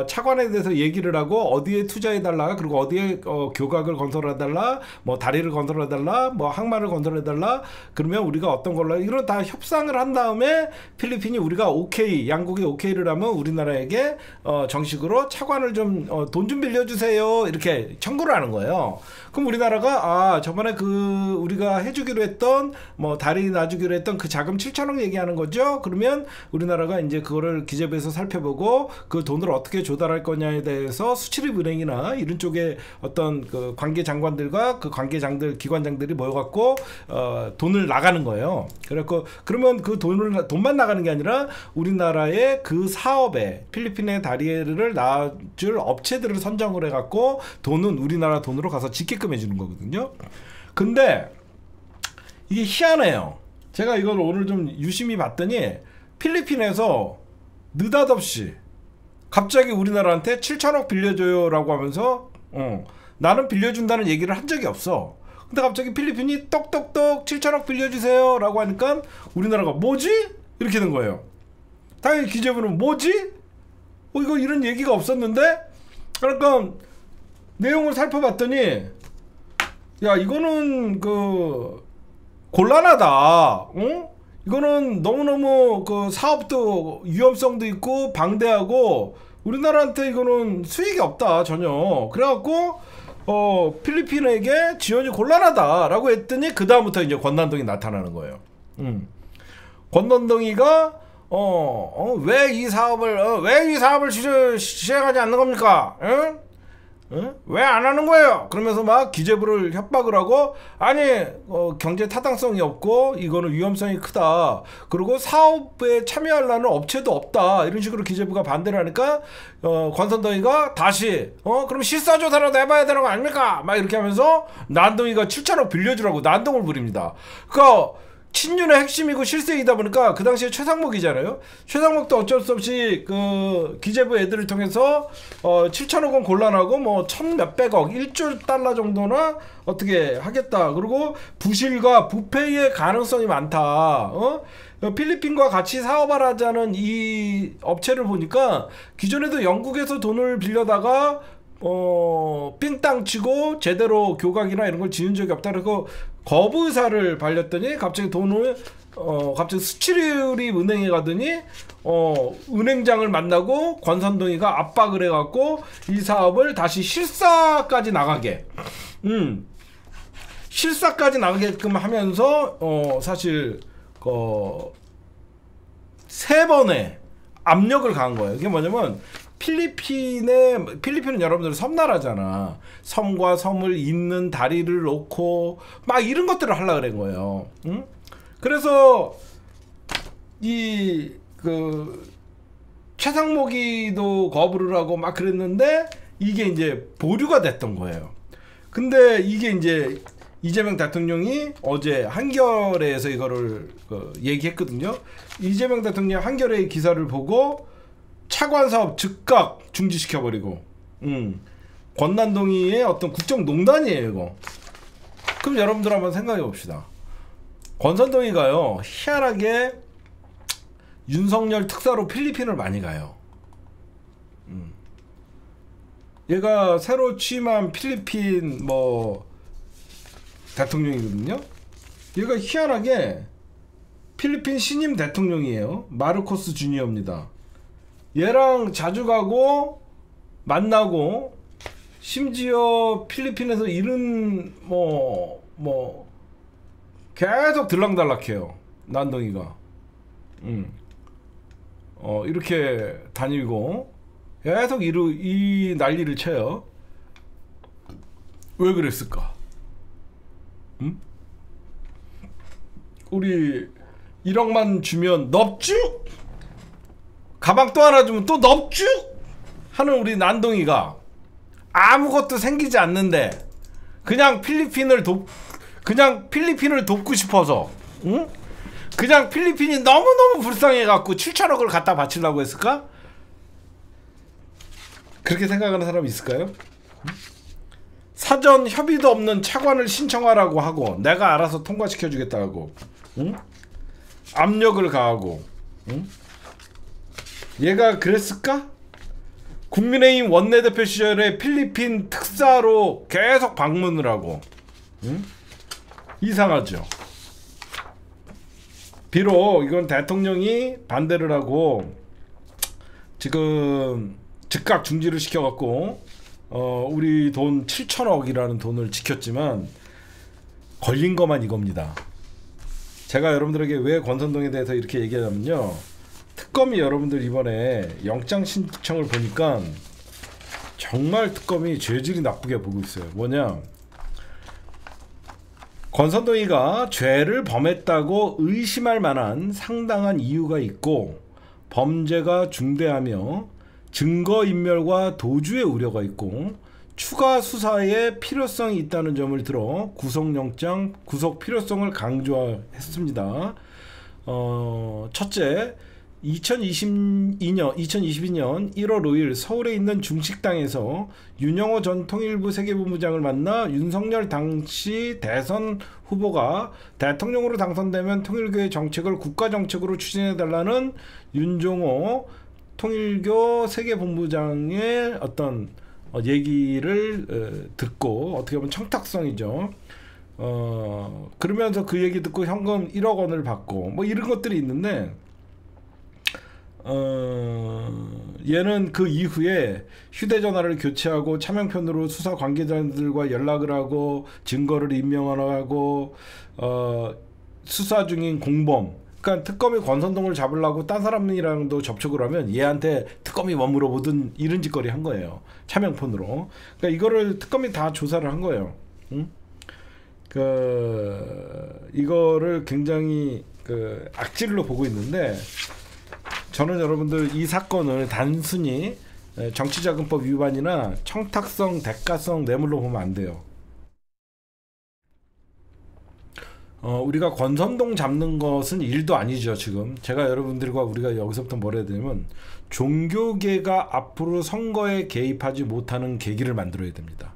차관에 대해서 얘기를 하고 어디에 투자해달라, 그리고 어디에 교각을 건설해달라, 뭐 다리를 건설해달라, 뭐 항만을 건설해달라, 그러면 우리가 어떤 걸로 이런 다 협상을 한 다음에 필리핀이 우리가 오케이, 양국이 오케이를 하면 우리나라에게 정식으로 차관을 좀 돈 좀 빌려주세요 이렇게 청구를 하는 거예요. 그럼 우리나라가 저번에 우리가 해주기로 했던 뭐 다리 놔주기로 했던 그 자금 7천억 얘기하는 거죠. 그러면 우리나라가 이제 그거를 기재부에서 살펴보고 그 돈을 어떻게 조달할 거냐에 대해서 수출입은행이나 이런 쪽에 어떤 그 관계 장관들과 그 관계장들 기관장들이 모여갖고 돈을 나가는 거예요. 그래갖고 그러면 그 돈만 나가는 게 아니라 우리나라의 그 사업에 필리핀의 다리를 놔줄 업체들을 선정을 해갖고 돈은 우리나라 돈으로 가서 짓게끔 해주는 거거든요. 근데 이게 희한해요. 제가 이걸 오늘 좀 유심히 봤더니 필리핀에서 느닷없이 갑자기 우리나라한테 7천억 빌려줘요 라고 하면서 나는 빌려준다는 얘기를 한 적이 없어. 근데 갑자기 필리핀이 똑똑똑 7천억 빌려주세요 라고 하니까 우리나라가 뭐지? 이렇게 된 거예요. 당연히 기재부는 뭐지? 이거 이런 얘기가 없었는데? 그러니까 내용을 살펴봤더니 야 이거는 곤란하다. 이거는 너무너무 그 사업도 위험성도 있고 방대하고 우리나라한테 이거는 수익이 없다 전혀. 그래갖고 필리핀에게 지원이 곤란하다라고 했더니 그 다음부터 이제 권난동이 나타나는 거예요. 권난동이가 왜 이 사업을 시행하지 않는 겁니까? 왜 안 하는 거예요? 그러면서 막 기재부를 협박을 하고 아니 경제 타당성이 없고 이거는 위험성이 크다. 그리고 사업에 참여하려는 업체도 없다. 이런 식으로 기재부가 반대를 하니까 권선동이가 다시 그럼 실사조사라도 해봐야 되는 거 아닙니까? 막 이렇게 하면서 난동이가 7천억 빌려주라고 난동을 부립니다. 그러니까 친윤의 핵심이고 실세이다 보니까 그 당시에 최상목이잖아요. 최상목도 어쩔 수 없이 그 기재부 애들을 통해서 7천억 원 곤란하고 뭐 1,몇백억 1조 달러 정도나 어떻게 하겠다. 그리고 부실과 부패의 가능성이 많다. 필리핀과 같이 사업을 하자는 이 업체를 보니까 기존에도 영국에서 돈을 빌려다가 삥땅 치고 제대로 교각이나 이런 걸 지은 적이 없다. 그래서 거부 의사를 발렸더니 갑자기 돈을 갑자기 수출입 은행에 가더니 은행장을 만나고 권선동이가 압박을 해갖고 이 사업을 다시 실사까지 나가게 실사까지 나가게끔 하면서 사실 세 번의 압력을 가한 거예요. 이게 뭐냐면 필리핀은 여러분들 섬나라잖아. 섬과 섬을 잇는 다리를 놓고 막 이런 것들을 하려고 그런 거예요. 응? 그래서 최상목이도 거부를 하고 막 그랬는데 이게 이제 보류가 됐던 거예요. 근데 이게 이제 이재명 대통령이 어제 한겨레에서 이거를 얘기했거든요. 이재명 대통령 한겨레의 기사를 보고 차관 사업 즉각 중지시켜버리고, 권난동이의 어떤 국정농단이에요 이거. 그럼 여러분들 한번 생각해 봅시다. 권선동이가요 희한하게 윤석열 특사로 필리핀을 많이 가요. 얘가 새로 취임한 필리핀 대통령이거든요. 얘가 희한하게 필리핀 신임 대통령이에요. 마르코스 주니어입니다. 얘랑 자주 가고 만나고, 심지어 필리핀에서 일은 계속 들락달락해요. 난동이가. 이렇게 다니고 계속 이 난리를 쳐요. 왜 그랬을까? 우리 1억만 주면 넙죽, 가방 또 하나 주면 또 넙죽 하는 우리 난동이가 아무것도 생기지 않는데 그냥 필리핀을 돕고 싶어서, 응? 그냥 필리핀이 너무너무 불쌍해갖고 7천억을 갖다 바치려고 했을까? 그렇게 생각하는 사람이 있을까요? 사전 협의도 없는 차관을 신청하라고 하고 내가 알아서 통과시켜주겠다 하고, 응? 압력을 가하고, 응? 얘가 그랬을까? 국민의힘 원내대표 시절에 필리핀 특사로 계속 방문을 하고, 응? 이상하죠. 비록 이건 대통령이 반대를 하고 지금 즉각 중지를 시켜갖고 우리 돈 7천억이라는 돈을 지켰지만 걸린 것만 이겁니다. 제가 여러분들에게 왜 권선동에 대해서 이렇게 얘기하냐면요, 특검이 여러분들 이번에 영장 신청을 보니까 정말 특검이 죄질이 나쁘게 보고 있어요. 뭐냐, 권선동이가 죄를 범했다고 의심할 만한 상당한 이유가 있고 범죄가 중대하며 증거인멸과 도주의 우려가 있고 추가 수사의 필요성이 있다는 점을 들어 구속영장 구속 필요성을 강조했습니다. 첫째, 2022년 1월 5일 서울에 있는 중식당에서 윤영호 전 통일부 세계본부장을 만나 윤석열 당시 대선 후보가 대통령으로 당선되면 통일교의 정책을 국가정책으로 추진해달라는 윤종호 통일교 세계본부장의 어떤 얘기를 듣고, 어떻게 보면 청탁성이죠. 그러면서 그 얘기 듣고 현금 1억 원을 받고 뭐 이런 것들이 있는데, 얘는 그 이후에 휴대전화를 교체하고 차명편으로 수사 관계자들과 연락을 하고 증거를 인멸하고 수사 중인 공범, 그러니까 특검이 권선동을 잡으려고 딴 사람이랑도 접촉을 하면 얘한테 특검이 뭐 물어보든 이런 짓거리 한 거예요. 차명폰으로. 그러니까 이거를 특검이 다 조사를 한 거예요. 응? 이거를 굉장히 악질로 보고 있는데, 저는 여러분들 이 사건을 단순히 정치자금법 위반이나 청탁성, 대가성 뇌물로 보면 안 돼요. 우리가 권선동 잡는 것은 일도 아니죠. 지금 제가 여러분들과 우리가 여기서부터 뭘 해야 되냐면, 종교계가 앞으로 선거에 개입하지 못하는 계기를 만들어야 됩니다.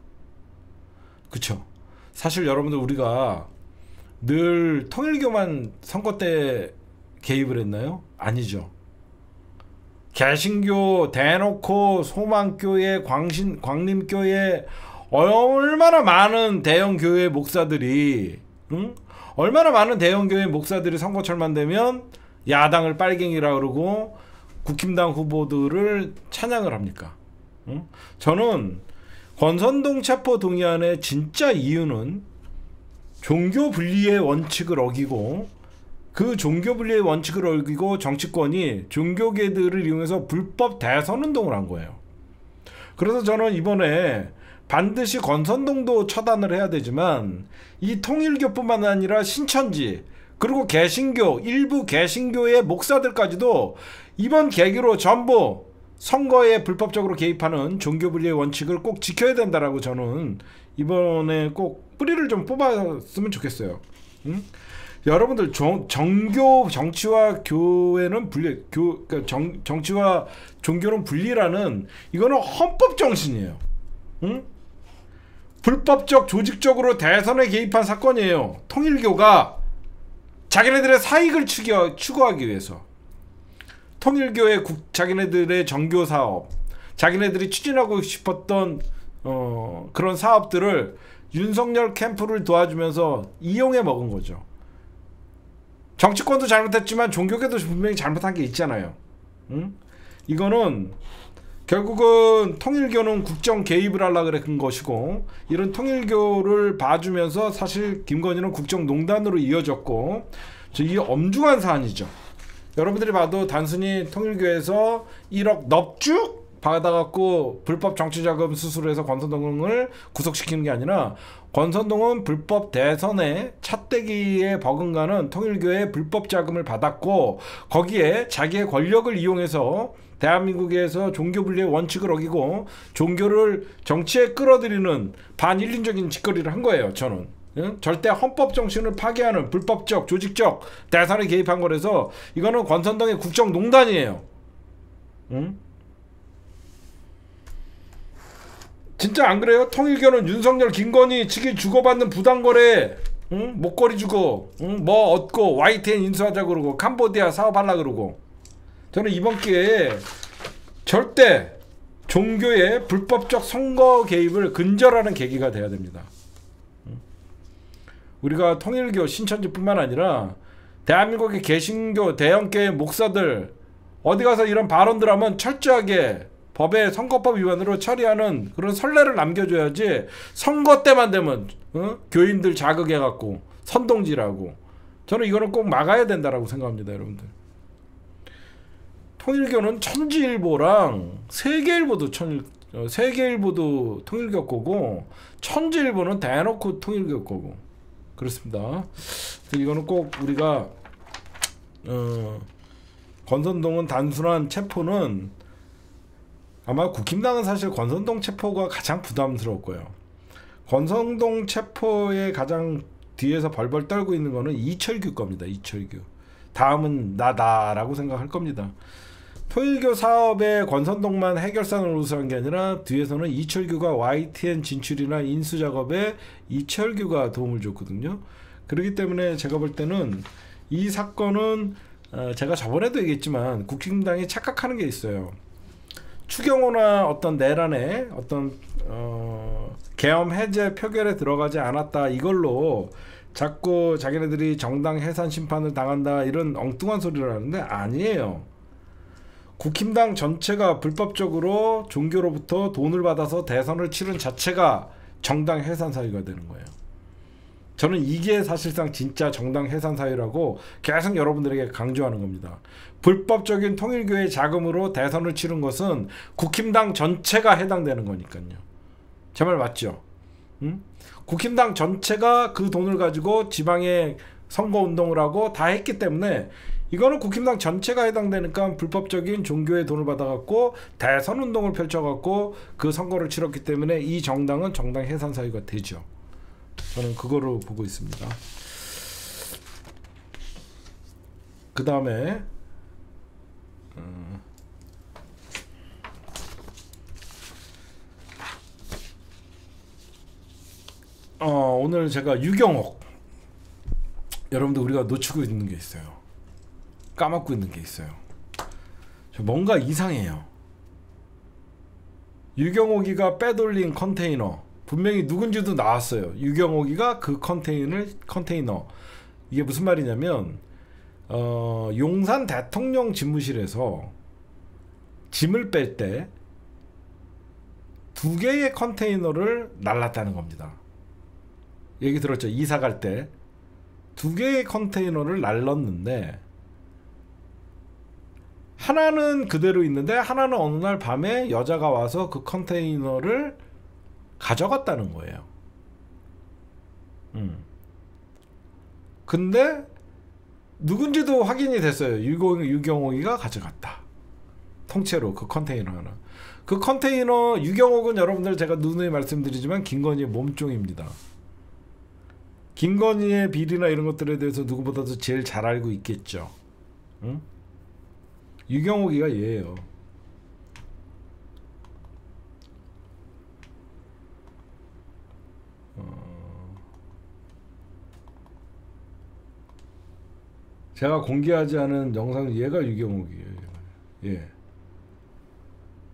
그쵸? 사실 여러분들 우리가 늘 통일교만 선거 때 개입을 했나요? 아니죠. 개신교 대놓고 소망교회, 광림교회, 얼마나 많은 대형교회 목사들이, 응? 얼마나 많은 대형교회 목사들이 선거철만 되면 야당을 빨갱이라 그러고 국힘당 후보들을 찬양을 합니까? 응? 저는 권선동 체포동의안의 진짜 이유는 종교 분리의 원칙을 어기고, 그 종교 분리의 원칙을 어기고 정치권이 종교계들을 이용해서 불법 대선 운동을 한 거예요. 그래서 저는 이번에 반드시 권선동도 처단을 해야 되지만 이 통일교뿐만 아니라 신천지 그리고 개신교, 일부 개신교의 목사들까지도 이번 계기로 전부 선거에 불법적으로 개입하는 종교분리의 원칙을 꼭 지켜야 된다라고 저는 이번에 꼭 뿌리를 좀 뽑았으면 좋겠어요. 응? 여러분들 정교 정치와 교회는 분리, 그러니까 정치와 종교는 분리라는 이거는 헌법 정신이에요. 응? 불법적 조직적으로 대선에 개입한 사건이에요. 통일교가 자기네들의 사익을 추구하기 위해서 통일교의 자기네들의 정교 사업, 자기네들이 추진하고 싶었던 그런 사업들을 윤석열 캠프를 도와주면서 이용해 먹은 거죠. 정치권도 잘못했지만 종교계도 분명히 잘못한 게 있잖아요. 응? 이거는 결국은 통일교는 국정 개입을 하려고 그런 것이고, 이런 통일교를 봐주면서 사실 김건희는 국정농단으로 이어졌고, 이 엄중한 사안이죠. 여러분들이 봐도 단순히 통일교에서 1억 넙죽 받아갖고 불법 정치자금 수수료해서 권선동을 구속시키는 게 아니라, 권선동은 불법 대선에 찻대기에 버금가는 통일교의 불법 자금을 받았고, 거기에 자기의 권력을 이용해서 대한민국에서 종교 분리의 원칙을 어기고 종교를 정치에 끌어들이는 반인륜적인 짓거리를 한 거예요. 저는 절대 헌법 정신을 파괴하는 불법적 조직적 대선에 개입한 거라서 이거는 권선동의 국정농단이에요. 응? 진짜 안 그래요? 통일교는 윤석열 김건희 측이 주고받는 부당거래, 응? 목걸이 주고, 응? 뭐 얻고 YTN 인수하자 그러고 캄보디아 사업하려 그러고. 저는 이번 기회에 절대 종교의 불법적 선거 개입을 근절하는 계기가 돼야 됩니다. 우리가 통일교 신천지뿐만 아니라 대한민국의 개신교 대형교회 목사들 어디 가서 이런 발언들 하면 철저하게 법의 선거법 위반으로 처리하는 그런 선례를 남겨줘야지, 선거 때만 되면 교인들 자극해갖고 선동질하고. 저는 이거는 꼭 막아야 된다라고 생각합니다. 여러분들, 통일교는 천지일보랑 세계일보도 통일교 거고, 천지일보는 대놓고 통일교 거고 그렇습니다. 이거는 꼭 우리가 권선동은 단순한 체포는, 아마 국힘당은 사실 권선동 체포가 가장 부담스러울 거예요. 권선동 체포의 가장 뒤에서 벌벌 떨고 있는 거는 이철규 겁니다. 이철규. 다음은 나다라고 생각할 겁니다. 통일교 사업에 권선동만 해결사를 우수한 게 아니라 뒤에서는 이철규가 YTN 진출이나 인수 작업에 이철규가 도움을 줬거든요. 그렇기 때문에 제가 볼 때는 이 사건은 제가 저번에도 얘기했지만 국힘당이 착각하는 게 있어요. 추경호나 어떤 내란에 어떤 계엄 해제 표결에 들어가지 않았다 이걸로 자꾸 자기네들이 정당 해산 심판을 당한다 이런 엉뚱한 소리를 하는데 아니에요. 국힘당 전체가 불법적으로 종교로부터 돈을 받아서 대선을 치른 자체가 정당 해산 사유가 되는 거예요. 저는 이게 사실상 진짜 정당 해산 사유라고 계속 여러분들에게 강조하는 겁니다. 불법적인 통일교의 자금으로 대선을 치른 것은 국힘당 전체가 해당되는 거니까요. 제 말 맞죠? 응? 국힘당 전체가 그 돈을 가지고 지방에 선거운동을 하고 다 했기 때문에 이거는 국힘당 전체가 해당되니까 불법적인 종교의 돈을 받아갖고 대선운동을 펼쳐갖고 그 선거를 치렀기 때문에 이 정당은 정당 해산 사유가 되죠. 저는 그거로 보고 있습니다. 그 다음에 오늘 제가 유경옥, 여러분들 우리가 놓치고 있는 게 있어요. 까먹고 있는 게 있어요. 뭔가 이상해요. 유경옥이가 빼돌린 컨테이너 분명히 누군지도 나왔어요. 유경옥이가 그 컨테이너 이게 무슨 말이냐면 용산 대통령 집무실에서 짐을 뺄 때 2개의 컨테이너를 날랐다는 겁니다. 얘기 들었죠. 이사 갈 때 2개의 컨테이너를 날랐는데 하나는 그대로 있는데 하나는 어느 날 밤에 여자가 와서 그 컨테이너를 가져갔다는 거예요. 근데 누군지도 확인이 됐어요. 유경옥이가 가져갔다. 통째로 그 컨테이너 하나. 그 컨테이너 유경옥은 여러분들 제가 누누이 말씀드리지만 김건희의 몸종입니다. 김건희의 비리나 이런 것들에 대해서 누구보다도 제일 잘 알고 있겠죠. 응? 유경옥이가 얘예요. 제가 공개하지 않은 영상 얘가 유경옥이에요. 예.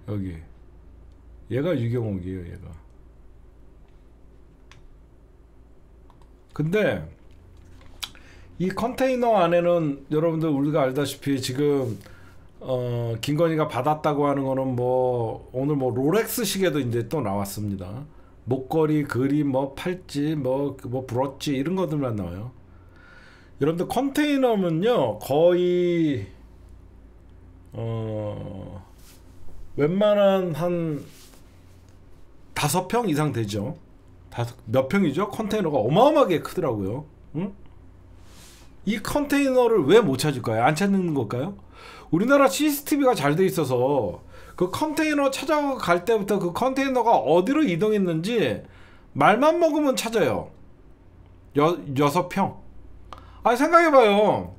여기 얘가 유경옥이에요. 얘가. 근데 이 컨테이너 안에는 여러분들 우리가 알다시피 지금 김건희가 받았다고 하는 거는 뭐 오늘 뭐 롤렉스 시계도 이제 또 나왔습니다. 목걸이, 그림, 뭐 팔찌, 뭐 브로치 이런 것들만 나와요. 여러분들 컨테이너는요 거의 웬만한 한 5평 이상 되죠. 몇 평이죠? 컨테이너가 어마어마하게 크더라고요. 응? 이 컨테이너를 왜 못 찾을까요? 안 찾는 걸까요? 우리나라 CCTV가 잘 돼 있어서 그 컨테이너 찾아갈 때부터 그 컨테이너가 어디로 이동했는지 말만 먹으면 찾아요. 6평. 아니 생각해봐요.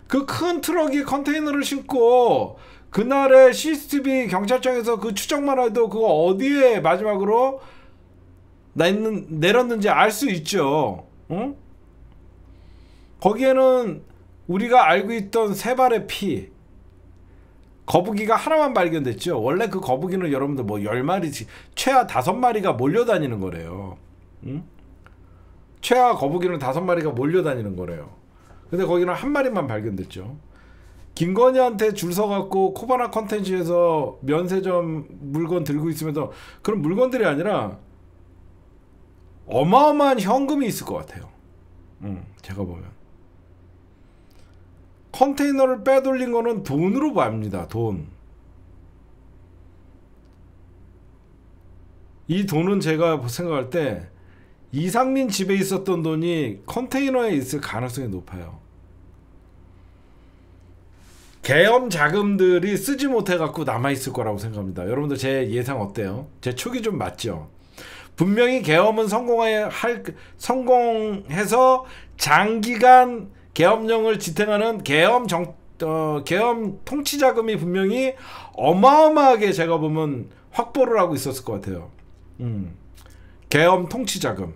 그 큰 트럭이 컨테이너를 싣고 그날의 CCTV 경찰청에서 그 추적만 해도 그거 어디에 마지막으로 내렸는지 알 수 있죠. 응? 거기에는 우리가 알고 있던 3발의 피, 거북이가 하나만 발견됐죠. 원래 그 거북이는 여러분들 뭐 10마리씩 최하 5마리가 몰려다니는 거래요. 응? 최하 거북이는 5마리가 몰려다니는 거래요. 근데 거기는 한 마리만 발견됐죠. 김건희한테 줄 서갖고 코바나 컨텐츠에서 면세점 물건 들고 있으면서 그런 물건들이 아니라 어마어마한 현금이 있을 것 같아요. 제가 보면 컨테이너를 빼돌린 거는 돈으로 봅니다. 돈. 이 돈은 제가 생각할 때 이상민 집에 있었던 돈이 컨테이너에 있을 가능성이 높아요. 계엄 자금들이 쓰지 못해 갖고 남아있을 거라고 생각합니다. 여러분들 제 예상 어때요? 제 촉이 좀 맞죠? 분명히 계엄은 성공해서 장기간 계엄령을 지탱하는 계엄 통치 자금이 분명히 어마어마하게 제가 보면 확보를 하고 있었을 것 같아요. 계엄 통치 자금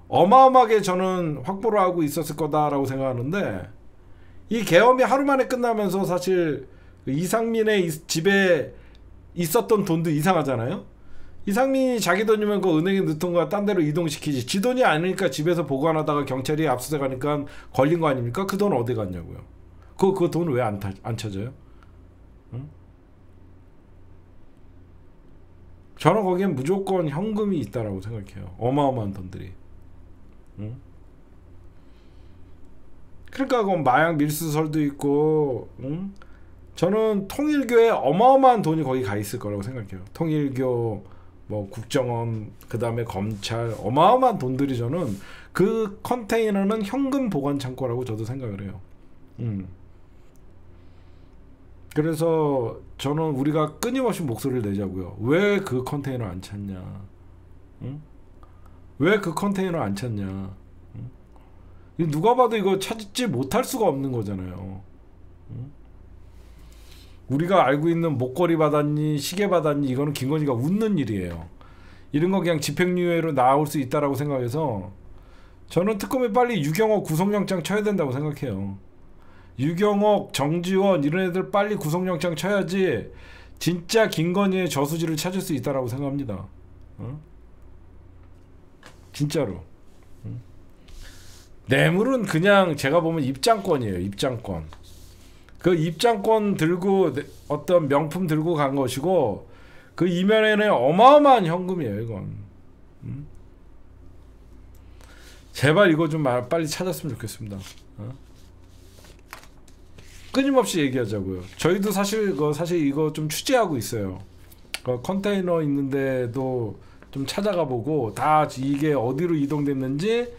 어마어마하게 저는 확보를 하고 있었을 거다라고 생각하는데 이 계엄이 하루 만에 끝나면서 사실 이상민의 집에 있었던 돈도 이상하잖아요. 이상민이 자기 돈이면 그 은행에 넣던 거 딴 데로 이동시키지. 지 돈이 아니니까 집에서 보관하다가 경찰이 압수돼가니까 걸린 거 아닙니까? 그 돈 어디 갔냐고요. 그 돈 왜 안 찾아요? 응? 저는 거기엔 무조건 현금이 있다라고 생각해요. 어마어마한 돈들이. 응? 그러니까 그 마약 밀수설도 있고, 응? 저는 통일교에 어마어마한 돈이 거기 가 있을 거라고 생각해요. 통일교, 뭐 국정원, 그 다음에 검찰, 어마어마한 돈들이 저는 그 컨테이너는 현금 보관 창고라고 저도 생각을 해요. 그래서 저는 우리가 끊임없이 목소리를 내자고요. 왜 그 컨테이너 안 찾냐? 응? 왜 그 컨테이너 안 찾냐? 응? 누가 봐도 이거 찾지 못할 수가 없는 거잖아요. 응? 우리가 알고 있는 목걸이 받았니, 시계 받았니, 이거는 김건희가 웃는 일이에요. 이런 거 그냥 집행유예로 나올 수 있다라고 생각해서 저는 특검이 빨리 유경옥 구속영장 쳐야 된다고 생각해요. 유경옥, 정지원 이런 애들 빨리 구속영장 쳐야지 진짜 김건희의 저수지를 찾을 수 있다라고 생각합니다. 어? 진짜로. 뇌물은 그냥 제가 보면 입장권이에요. 입장권. 그 입장권 들고 어떤 명품 들고 간 것이고 그 이면에는 어마어마한 현금이에요. 이건. 제발 이거 좀 빨리 찾았으면 좋겠습니다. 끊임없이 얘기하자고요. 저희도 사실 이거 좀 취재하고 있어요. 컨테이너 있는데도 좀 찾아가 보고 다 이게 어디로 이동됐는지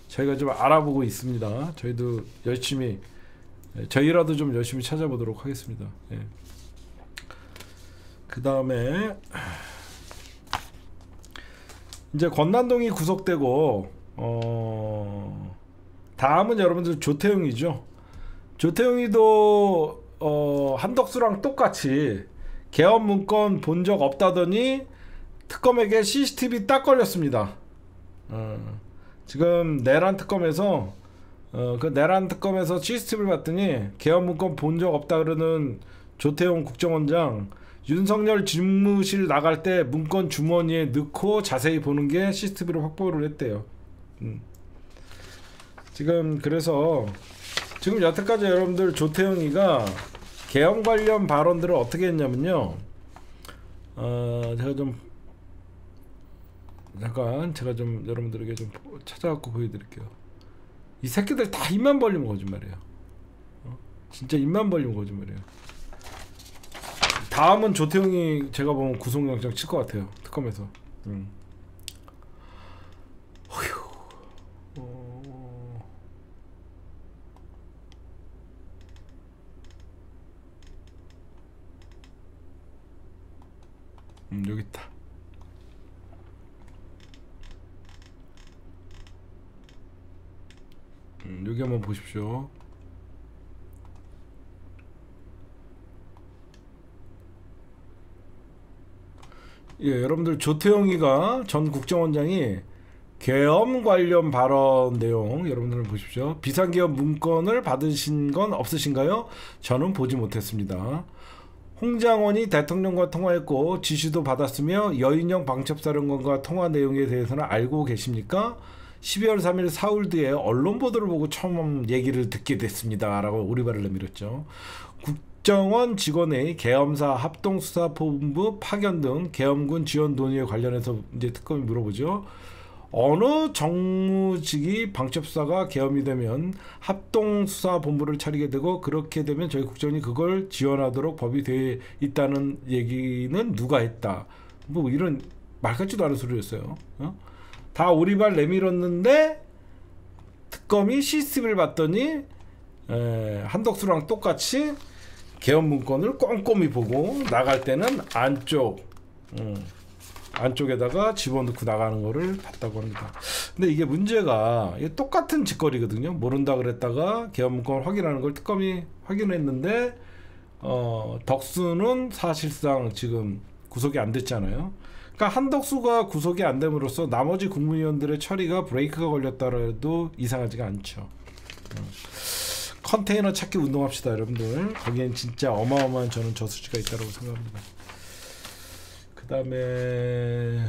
저희가 좀 알아보고 있습니다. 저희도 열심히 저희라도 좀 열심히 찾아보도록 하겠습니다. 예. 그 다음에 이제 권난동이 구속되고 다음은 여러분들 조태웅이죠. 조태웅이도 한덕수랑 똑같이 계엄 문건 본 적 없다더니 특검에게 CCTV 딱 걸렸습니다. 지금 내란 특검에서 그 내란 특검에서 CCTV를 봤더니 계엄 문건 본 적 없다 그러는 조태웅 국정원장 윤석열 집무실 나갈 때 문건 주머니에 넣고 자세히 보는 게 CCTV로 확보를 했대요. 지금 그래서 지금 여태까지 여러분들 조태웅이가 계엄 관련 발언들을 어떻게 했냐면요. 제가 좀 여러분들에게 좀 찾아갖고 보여드릴게요. 이 새끼들 다 입만 벌리면 거짓말이에요. 진짜 입만 벌리면 거짓말이에요. 다음은 조태웅이 제가 보면 구속영장 칠 것 같아요. 특검에서. 여기 있다. 여기 한번 보십시오. 예, 여러분들 조태웅이가 전 국정원장이 계엄 관련 발언 내용 여러분들 보십시오. 비상계엄 문건을 받으신 건 없으신가요? 저는 보지 못했습니다. 홍장원이 대통령과 통화했고 지시도 받았으며 여인영 방첩사령관과 통화 내용에 대해서는 알고 계십니까? 12월 3일 사흘 뒤에 언론 보도를 보고 처음 얘기를 듣게 됐습니다. 라고 오리발을 내밀었죠. 국정원 직원의 계엄사 합동수사본부 파견 등 계엄군 지원 논의에 관련해서 이제 특검이 물어보죠. 어느 정무직이 방첩사가 계엄이 되면 합동수사본부를 차리게 되고 그렇게 되면 저희 국정원이 그걸 지원하도록 법이 되어 있다는 얘기는 누가 했다. 뭐 이런 말 같지도 않은 소리였어요. 다 오리발 내밀었는데 특검이 CCTV를 봤더니 한덕수랑 똑같이 계엄 문건을 꼼꼼히 보고 나갈 때는 안쪽에다가 집어넣고 나가는 거를 봤다고 합니다. 근데 이게 문제가 이게 똑같은 짓거리거든요. 모른다 그랬다가 계엄 문건을 확인하는 걸 특검이 확인했는데 덕수는 사실상 지금 구속이 안 됐잖아요. 그러니까 한덕수가 구속이 안 됨으로써 나머지 국무위원들의 처리가 브레이크가 걸렸다라도 이상하지가 않죠. 컨테이너 찾기 운동합시다, 여러분들. 거기엔 진짜 어마어마한 저는 저수지가 있다고 생각합니다. 그 다음에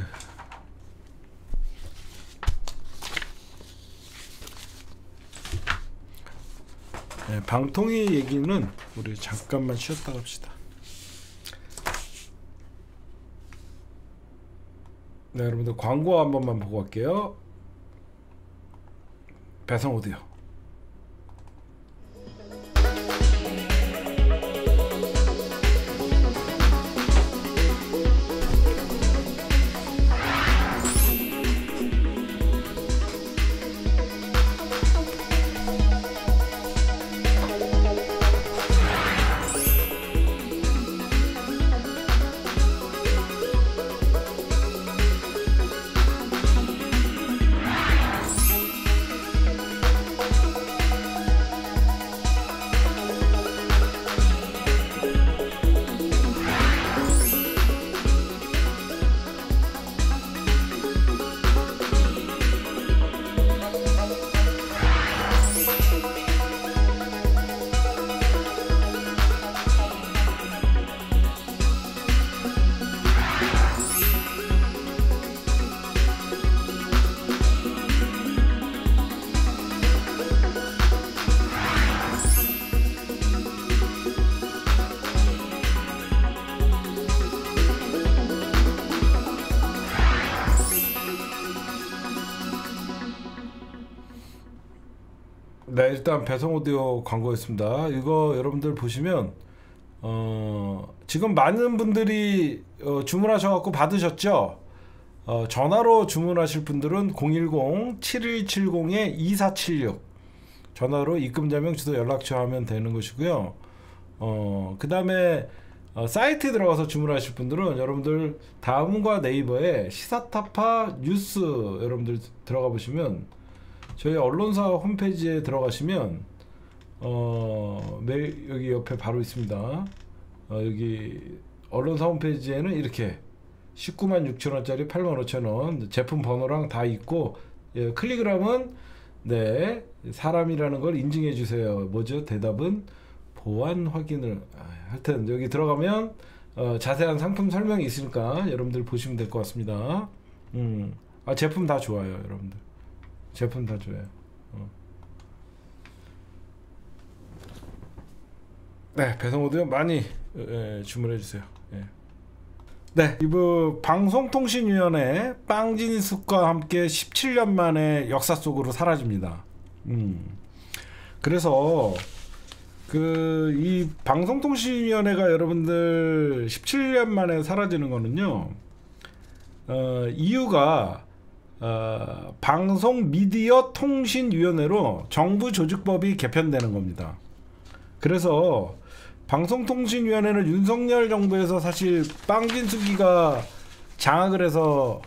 방통위 얘기는 우리 잠깐만 쉬었다 갑시다. 네, 여러분들 광고 한 번만 보고 갈게요. 배송 오디오. 네, 일단 배송 오디오 광고였습니다. 이거 여러분들 보시면 지금 많은 분들이 주문하셔갖고 받으셨죠? 전화로 주문하실 분들은 010-7170-2476 전화로 입금 자명 주소 연락처 하면 되는 것이고요. 그 다음에 사이트에 들어가서 주문하실 분들은 여러분들 다음과 네이버에 시사타파 뉴스 여러분들 들어가 보시면 저희 언론사 홈페이지에 들어가시면 매일 여기 옆에 바로 있습니다. 여기 언론사 홈페이지에는 이렇게 196,000원짜리 85,000원 제품 번호랑 다 있고, 예, 클릭을 하면 네, 사람이라는 걸 인증해 주세요. 뭐죠? 대답은 보안 확인을. 하여튼 여기 들어가면 자세한 상품 설명이 있으니까 여러분들 보시면 될 것 같습니다. 제품 다 좋아요, 여러분들. 제품 다 좋아요. 네, 배송 오디오 많이 주문해 주세요. 예. 네, 이번 방송통신위원회 빵진숙과 함께 17년 만에 역사 속으로 사라집니다. 그래서 이 방송통신위원회가 여러분들 17년 만에 사라지는 거는요, 이유가 방송미디어통신위원회로 정부조직법이 개편되는 겁니다. 그래서 방송통신위원회는 윤석열 정부에서 사실 빵진숙이가 장악을 해서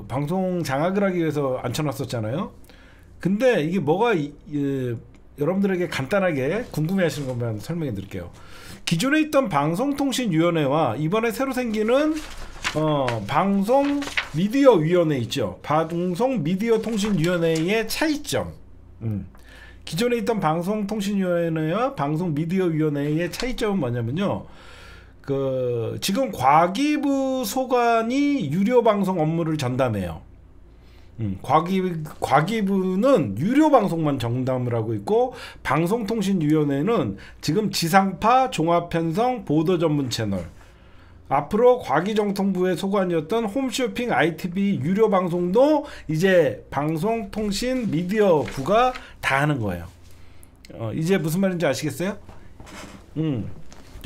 방송 장악을 하기 위해서 앉혀놨었잖아요. 근데 이게 뭐가 여러분들에게 간단하게 궁금해하시는 것만 설명해 드릴게요. 기존에 있던 방송통신위원회와 이번에 새로 생기는 방송미디어위원회 있죠. 방송미디어통신위원회의 차이점. 기존에 있던 방송통신위원회와 방송미디어위원회의 차이점은 뭐냐면요, 지금 과기부 소관이 유료방송 업무를 전담해요. 과기부는 유료방송만 전담을 하고 있고, 방송통신위원회는 지금 지상파, 종합편성, 보도 전문 채널, 앞으로 과기정통부의 소관이었던 홈쇼핑, ITV 유료방송도 이제 방송통신미디어부가 다 하는 거예요. 이제 무슨 말인지 아시겠어요?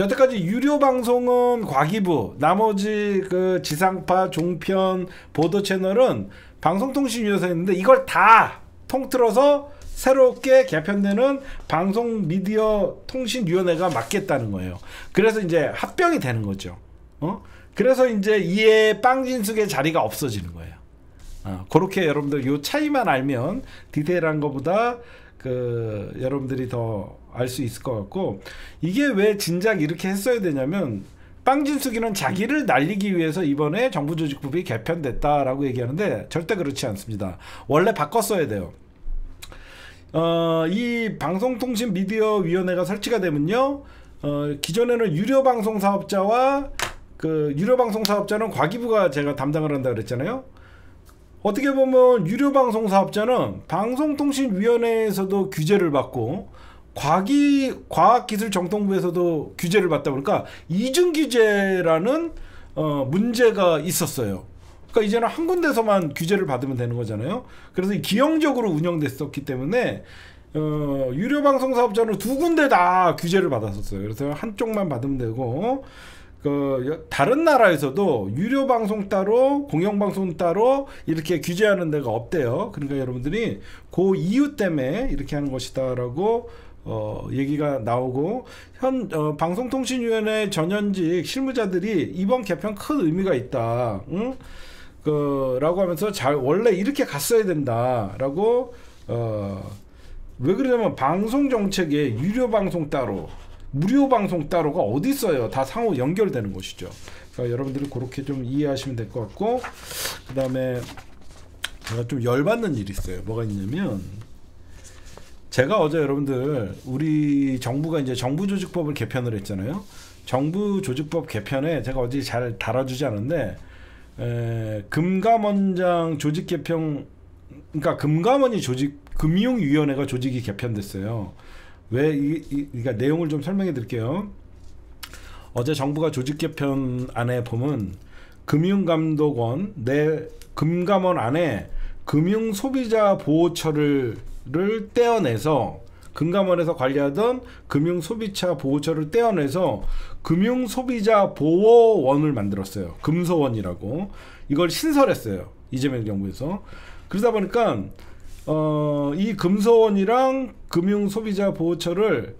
여태까지 유료방송은 과기부, 나머지 지상파, 종편, 보도채널은 방송통신위원회였는데, 이걸 다 통틀어서 새롭게 개편되는 방송미디어통신위원회가 맡겠다는 거예요. 그래서 이제 합병이 되는 거죠. 그래서 이제 이에 빵진숙의 자리가 없어지는 거예요. 그렇게 여러분들 요 차이만 알면 디테일한 것보다 여러분들이 더 알 수 있을 것 같고, 이게 왜 진작 이렇게 했어야 되냐면, 빵진숙이는 자기를 날리기 위해서 이번에 정부조직법이 개편됐다라고 얘기하는데 절대 그렇지 않습니다. 원래 바꿨어야 돼요. 이 방송통신미디어위원회가 설치가 되면요, 기존에는 유료방송 사업자와 유료방송 사업자는 과기부가 제가 담당을 한다 그랬잖아요. 어떻게 보면 유료방송 사업자는 방송통신위원회에서도 규제를 받고 과학기술정통부에서도 규제를 받다 보니까 이중 규제라는 문제가 있었어요. 그러니까 이제는 한 군데서만 규제를 받으면 되는 거잖아요. 그래서 기형적으로 운영됐었기 때문에 유료방송 사업자는 두 군데 다 규제를 받았었어요. 그래서 한쪽만 받으면 되고, 다른 나라에서도 유료방송 따로 공영방송 따로 이렇게 규제하는 데가 없대요. 그러니까 여러분들이 그 이유 때문에 이렇게 하는 것이다 라고 얘기가 나오고, 방송통신위원회 전현직 실무자들이 이번 개편 큰 의미가 있다, 라고 하면서 원래 이렇게 갔어야 된다 라고, 왜 그러냐면 방송정책에 유료방송 따로 무료방송 따로가 어디 있어요. 다 상호 연결되는 것이죠. 그러니까 여러분들이 그렇게 좀 이해하시면 될 것 같고, 그 다음에 제가 좀 열받는 일이 있어요. 뭐가 있냐면, 제가 어제 여러분들 우리 정부가 이제 정부조직법을 개편을 했잖아요. 정부조직법 개편에 제가 어제 잘 달아주지 않은데, 금감원장 조직 개편, 그러니까 금감원이 금융위원회가 조직이 개편됐어요. 그러니까 내용을 좀 설명해 드릴게요. 어제 정부가 조직 개편 안에 보면 금융감독원 내 금감원 안에 금융소비자보호처를 떼어내서 금감원에서 관리하던 금융소비자 보호처를 떼어내서 금융소비자보호원을 만들었어요. 금소원이라고. 이걸 신설했어요. 이재명 정부에서. 그러다 보니까 이 금소원이랑 금융소비자보호처를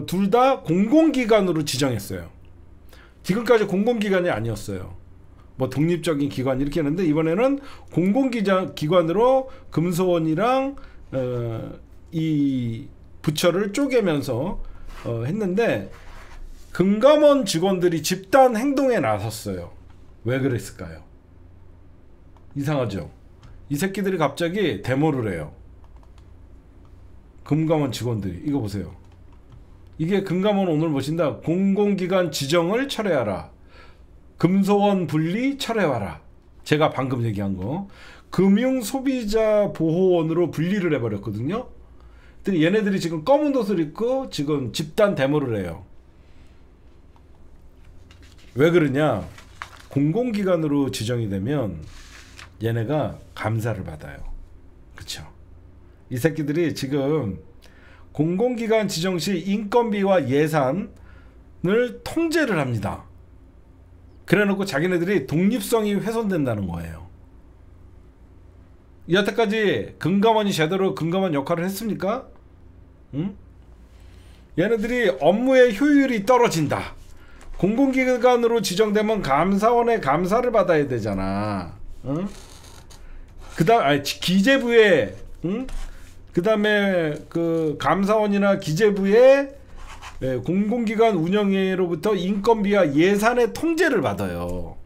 둘 다 공공기관으로 지정했어요. 지금까지 공공기관이 아니었어요. 뭐 독립적인 기관 이렇게 했는데 이번에는 공공기관으로 금소원이랑 이 부처를 쪼개면서 했는데 금감원 직원들이 집단 행동에 나섰어요. 왜 그랬을까요? 이상하죠? 이 새끼들이 갑자기 데모를 해요. 금감원 직원들이. 이거 보세요. 이게 금감원 오늘 보신다. 공공기관 지정을 철회하라. 금소원 분리 철회하라. 제가 방금 얘기한 거. 금융소비자보호원으로 분리를 해버렸거든요. 근데 얘네들이 지금 검은 옷을 입고 지금 집단 데모를 해요. 왜 그러냐? 공공기관으로 지정이 되면 얘네가 감사를 받아요. 그쵸? 이 새끼들이 지금 공공기관 지정 시 인건비와 예산을 통제를 합니다. 그래놓고 자기네들이 독립성이 훼손된다는 거예요. 여태까지 금감원이 제대로 금감원 역할을 했습니까? 응? 얘네들이 업무의 효율이 떨어진다. 공공기관으로 지정되면 감사원의 감사를 받아야 되잖아. 응? 기재부에, 응? 그 다음에 그 감사원이나 기재부의 공공기관 운영위로부터 인건비와 예산의 통제를 받아요.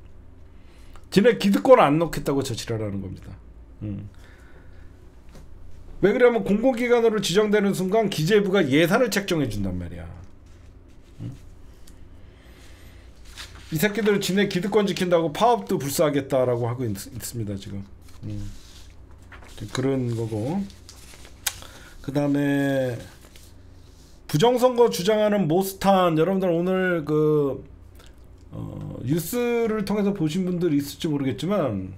지네 기득권 안 넣겠다고 저 지랄하는 겁니다. 왜 그러냐면 공공기관으로 지정되는 순간 기재부가 예산을 책정해 준단 말이야. 이 새끼들 지네 기득권 지킨다고 파업도 불사하겠다라고 하고 있습니다 지금. 그런 거고. 그 다음에 부정선거 주장하는 모스탄, 여러분들 오늘 그 뉴스를 통해서 보신 분들이 있을지 모르겠지만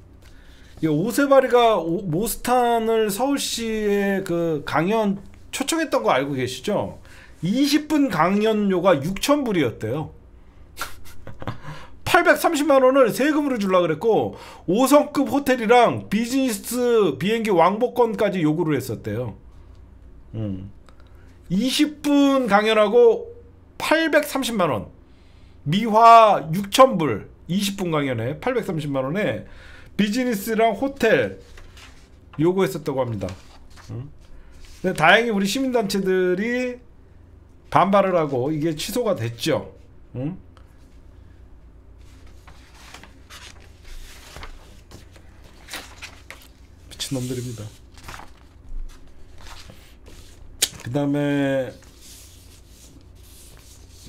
오세바리가 모스탄을 서울시에 그 강연 초청했던 거 알고 계시죠? 20분 강연료가 6,000불이었대요. 830만원을 세금으로 주려고 그랬고 5성급 호텔이랑 비즈니스 비행기 왕복권까지 요구를 했었대요. 20분 강연하고 830만원, 미화 6,000불, 20분 강연에 830만원에 비즈니스랑 호텔 요구했었다고 합니다. 근데 다행히 우리 시민단체들이 반발을 하고 이게 취소가 됐죠. 미친놈들입니다. 그 다음에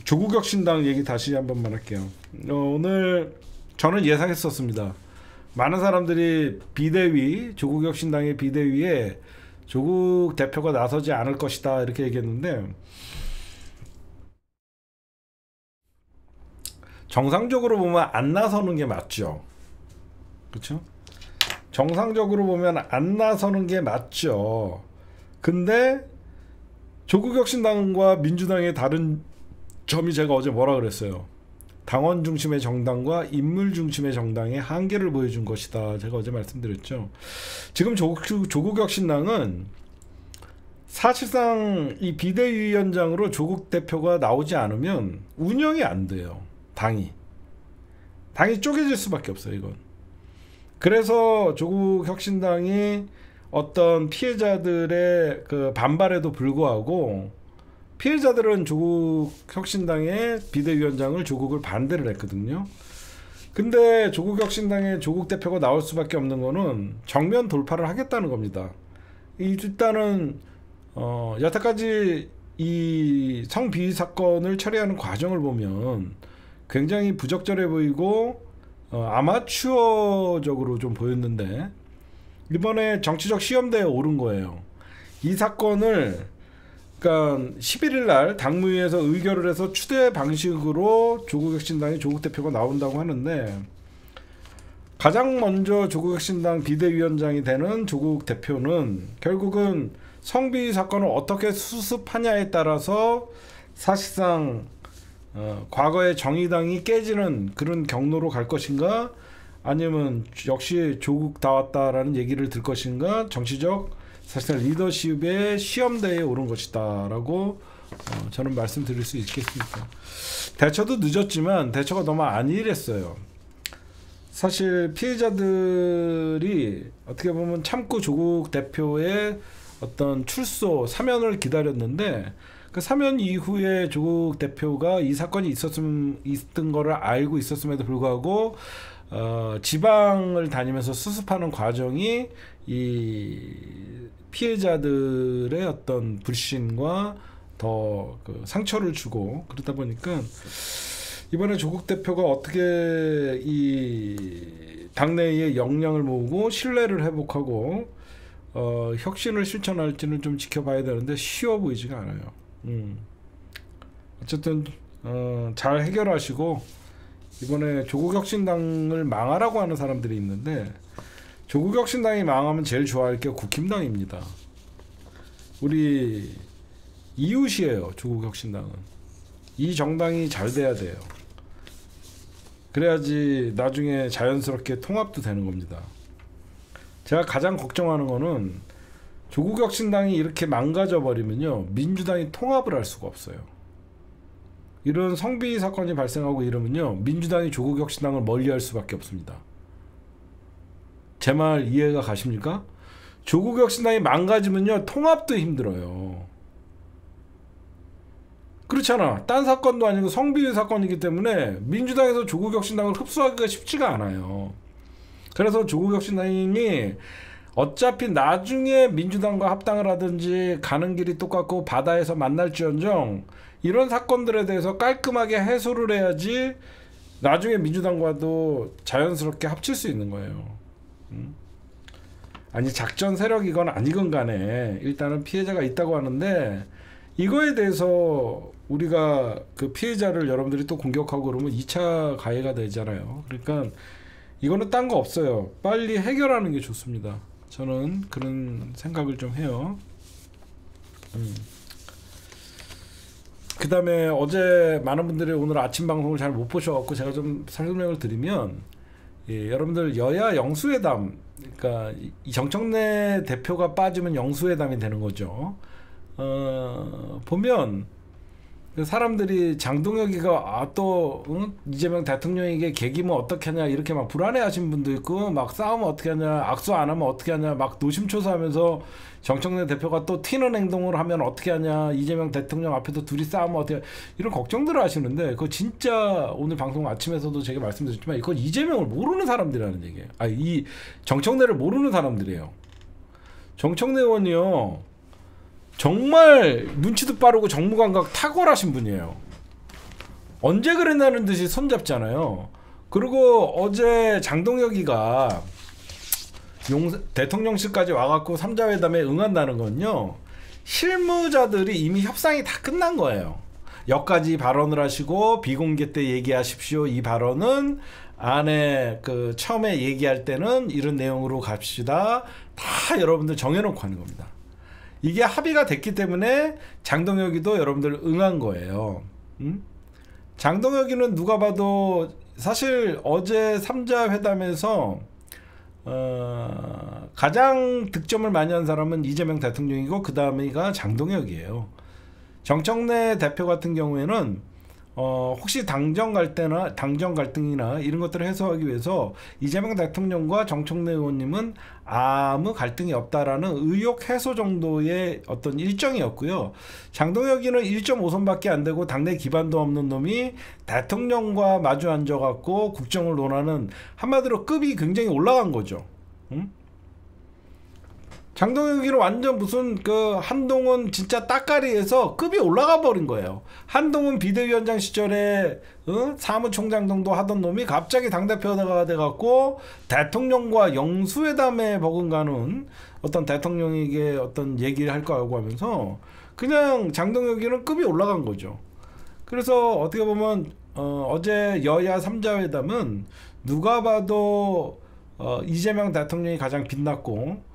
조국혁신당 얘기 다시 한 번만 할게요. 오늘 저는 예상했었습니다. 많은 사람들이 비대위, 조국혁신당의 비대위에 조국 대표가 나서지 않을 것이다 이렇게 얘기했는데 정상적으로 보면 안 나서는 게 맞죠. 그렇죠? 정상적으로 보면 안 나서는 게 맞죠. 근데 조국혁신당과 민주당의 다른 점이 제가 어제 뭐라 그랬어요? 당원 중심의 정당과 인물 중심의 정당의 한계를 보여준 것이다. 제가 어제 말씀드렸죠. 지금 조국혁신당은 사실상 이 비대위원장으로 조국 대표가 나오지 않으면 운영이 안 돼요. 당이 쪼개질 수밖에 없어요. 이건. 그래서 조국혁신당이 어떤 피해자들의 그 반발에도 불구하고 피해자들은 조국혁신당의 비대위원장을 조국을 반대를 했거든요. 근데 조국혁신당의 조국 대표가 나올 수밖에 없는 거는 정면 돌파를 하겠다는 겁니다. 일단은 여태까지 이 성비위 사건을 처리하는 과정을 보면 굉장히 부적절해 보이고 아마추어적으로 좀 보였는데 이번에 정치적 시험대에 오른 거예요. 이 사건을 그러니까 11일 날 당무위에서 의결을 해서 추대 방식으로 조국혁신당의 조국 대표가 나온다고 하는데 가장 먼저 조국혁신당 비대위원장이 되는 조국 대표는 결국은 성비위 사건을 어떻게 수습하냐에 따라서 사실상 과거의 정의당이 깨지는 그런 경로로 갈 것인가, 아니면 역시 조국 다 왔다라는 얘기를 들 것인가, 정치적 사실상 리더십의 시험대에 오른 것이다 라고 저는 말씀드릴 수 있겠습니다. 대처도 늦었지만 대처가 너무 안일했어요. 사실 피해자들이 어떻게 보면 참고 조국 대표의 어떤 출소, 사면을 기다렸는데, 그 사면 이후에 조국 대표가 이 사건이 있었던 거를 알고 있었음에도 불구하고 지방을 다니면서 수습하는 과정이 이 피해자들의 어떤 불신과 더 그 상처를 주고, 그러다 보니까 이번에 조국 대표가 어떻게 이 당내의 역량을 모으고 신뢰를 회복하고 혁신을 실천할지는 좀 지켜봐야 되는데 쉬워 보이지가 않아요. 어쨌든 잘 해결하시고, 이번에 조국혁신당을 망하라고 하는 사람들이 있는데, 조국혁신당이 망하면 제일 좋아할 게 국힘당입니다. 우리 이웃이에요. 조국혁신당은 이 정당이 잘 돼야 돼요. 그래야지 나중에 자연스럽게 통합도 되는 겁니다. 제가 가장 걱정하는 거는 조국혁신당이 이렇게 망가져 버리면요, 민주당이 통합을 할 수가 없어요. 이런 성비위 사건이 발생하고 이러면요, 민주당이 조국혁신당을 멀리할 수밖에 없습니다. 제 말 이해가 가십니까? 조국혁신당이 망가지면요, 통합도 힘들어요. 그렇잖아. 딴 사건도 아니고 성비위 사건이기 때문에 민주당에서 조국혁신당을 흡수하기가 쉽지가 않아요. 그래서 조국혁신당이 어차피 나중에 민주당과 합당을 하든지 가는 길이 똑같고 바다에서 만날지언정 이런 사건들에 대해서 깔끔하게 해소를 해야지 나중에 민주당과도 자연스럽게 합칠 수 있는 거예요. 아니, 작전 세력이건 아니건 간에 일단은 피해자가 있다고 하는데, 이거에 대해서 우리가 그 피해자를 여러분들이 또 공격하고 그러면 2차 가해가 되잖아요. 그러니까 이거는 딴 거 없어요. 빨리 해결하는 게 좋습니다. 저는 그런 생각을 좀 해요. 그 다음에 어제 많은 분들이 오늘 아침 방송을 잘 못 보셔갖고 제가 좀 설명을 드리면, 여러분들 여야 영수회담, 그러니까 이 정청래 대표가 빠지면 영수회담이 되는 거죠. 보면 사람들이 장동혁이가 또 이재명 대통령에게 계기면 어떻게 하냐 이렇게 막 불안해하신 분도 있고, 막 싸우면 어떻게 하냐, 악수 안 하면 어떻게 하냐, 막 노심초사하면서 정청래 대표가 또 튀는 행동을 하면 어떻게 하냐, 이재명 대통령 앞에서 둘이 싸우면 어떻게 하냐, 이런 걱정들을 하시는데, 그거 진짜 오늘 방송 아침에서도 제가 말씀드렸지만 이건 이재명을 모르는 사람들이라는 얘기예요. 이 정청래를 모르는 사람들이에요. 정청래 의원이요, 정말 눈치도 빠르고 정무감각 탁월하신 분이에요. 언제 그랬냐는 듯이 손잡잖아요. 그리고 어제 장동혁이가 대통령실까지 와갖고 3자회담에 응한다는 건요, 실무자들이 이미 협상이 다 끝난 거예요. 여기까지 발언을 하시고 비공개 때 얘기하십시오. 이 발언은 안에 그 처음에 얘기할 때는 이런 내용으로 갑시다. 다 여러분들 정해놓고 하는 겁니다. 이게 합의가 됐기 때문에 장동혁이도 여러분들 응한 거예요. 장동혁이는 누가 봐도 사실 어제 3자 회담에서 가장 득점을 많이 한 사람은 이재명 대통령이고 그 다음이가 장동혁이에요. 정청래 대표 같은 경우에는 혹시 당정 갈등이나 이런 것들을 해소하기 위해서 이재명 대통령과 정청래 의원님은 아무 갈등이 없다라는 의혹 해소 정도의 어떤 일정이었고요. 장동혁이는 1.5선밖에 안 되고 당내 기반도 없는 놈이 대통령과 마주 앉아갖고 국정을 논하는, 한마디로 급이 굉장히 올라간 거죠. 장동혁이는 완전 무슨 그 한동훈 진짜 따까리에서 급이 올라가 버린 거예요. 한동훈 비대위원장 시절에 사무총장 정도 하던 놈이 갑자기 당대표가 돼갖고 대통령과 영수회담에 버금가는 어떤 대통령에게 어떤 얘기를 할 거라고 하면서 그냥 장동혁이는 급이 올라간 거죠. 그래서 어떻게 보면 어제 여야 3자회담은 누가 봐도 이재명 대통령이 가장 빛났고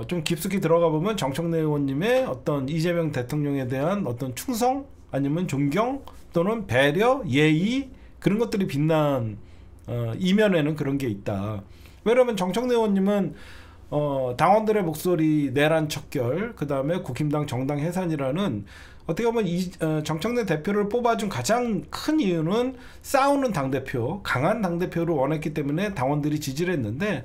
좀 깊숙이 들어가 보면 정청래 의원님의 어떤 이재명 대통령에 대한 어떤 충성 아니면 존경 또는 배려, 예의 그런 것들이 빛난 이면에는 그런 게 있다. 왜냐하면 정청래 의원님은 당원들의 목소리 내란 척결, 그 다음에 국힘당 정당 해산이라는 어떻게 보면 정청래 대표를 뽑아준 가장 큰 이유는 싸우는 당대표, 강한 당대표를 원했기 때문에 당원들이 지지를 했는데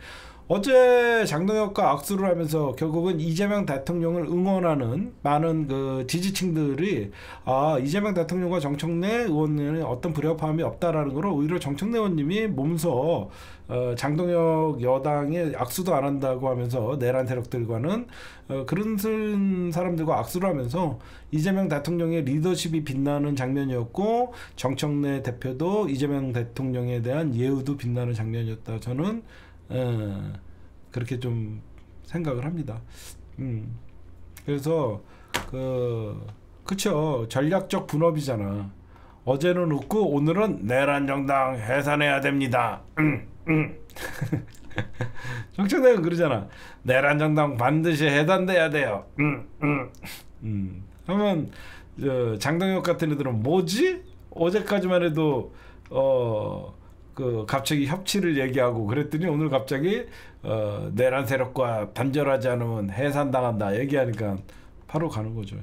어제 장동혁과 악수를 하면서 결국은 이재명 대통령을 응원하는 많은 그 지지층들이 이재명 대통령과 정청래 의원의 어떤 불협화음이 없다라는 걸 오히려 정청래 의원님이 몸소 장동혁 여당에 악수도 안 한다고 하면서 내란 세력들과는 그런 사람들과 악수를 하면서 이재명 대통령의 리더십이 빛나는 장면이었고 정청래 대표도 이재명 대통령에 대한 예우도 빛나는 장면이었다. 저는 그렇게 좀 생각을 합니다. 그래서 그쵸, 전략적 분업이잖아. 어제는 웃고 오늘은 내란 정당 해산해야 됩니다. 정청래는 그러잖아. 내란 정당 반드시 해산돼야 돼요. 하면 장동혁 같은 애들은 뭐지? 어제까지만 해도 갑자기 협치를 얘기하고 그랬더니 오늘 갑자기 내란 세력과 단절하지 않으면 해산당한다 얘기하니까 바로 가는 거죠.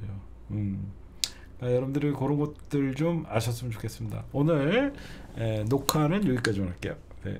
여러분들이 그런 것들 좀 아셨으면 좋겠습니다. 오늘 녹화는 여기까지만 할게요. 네.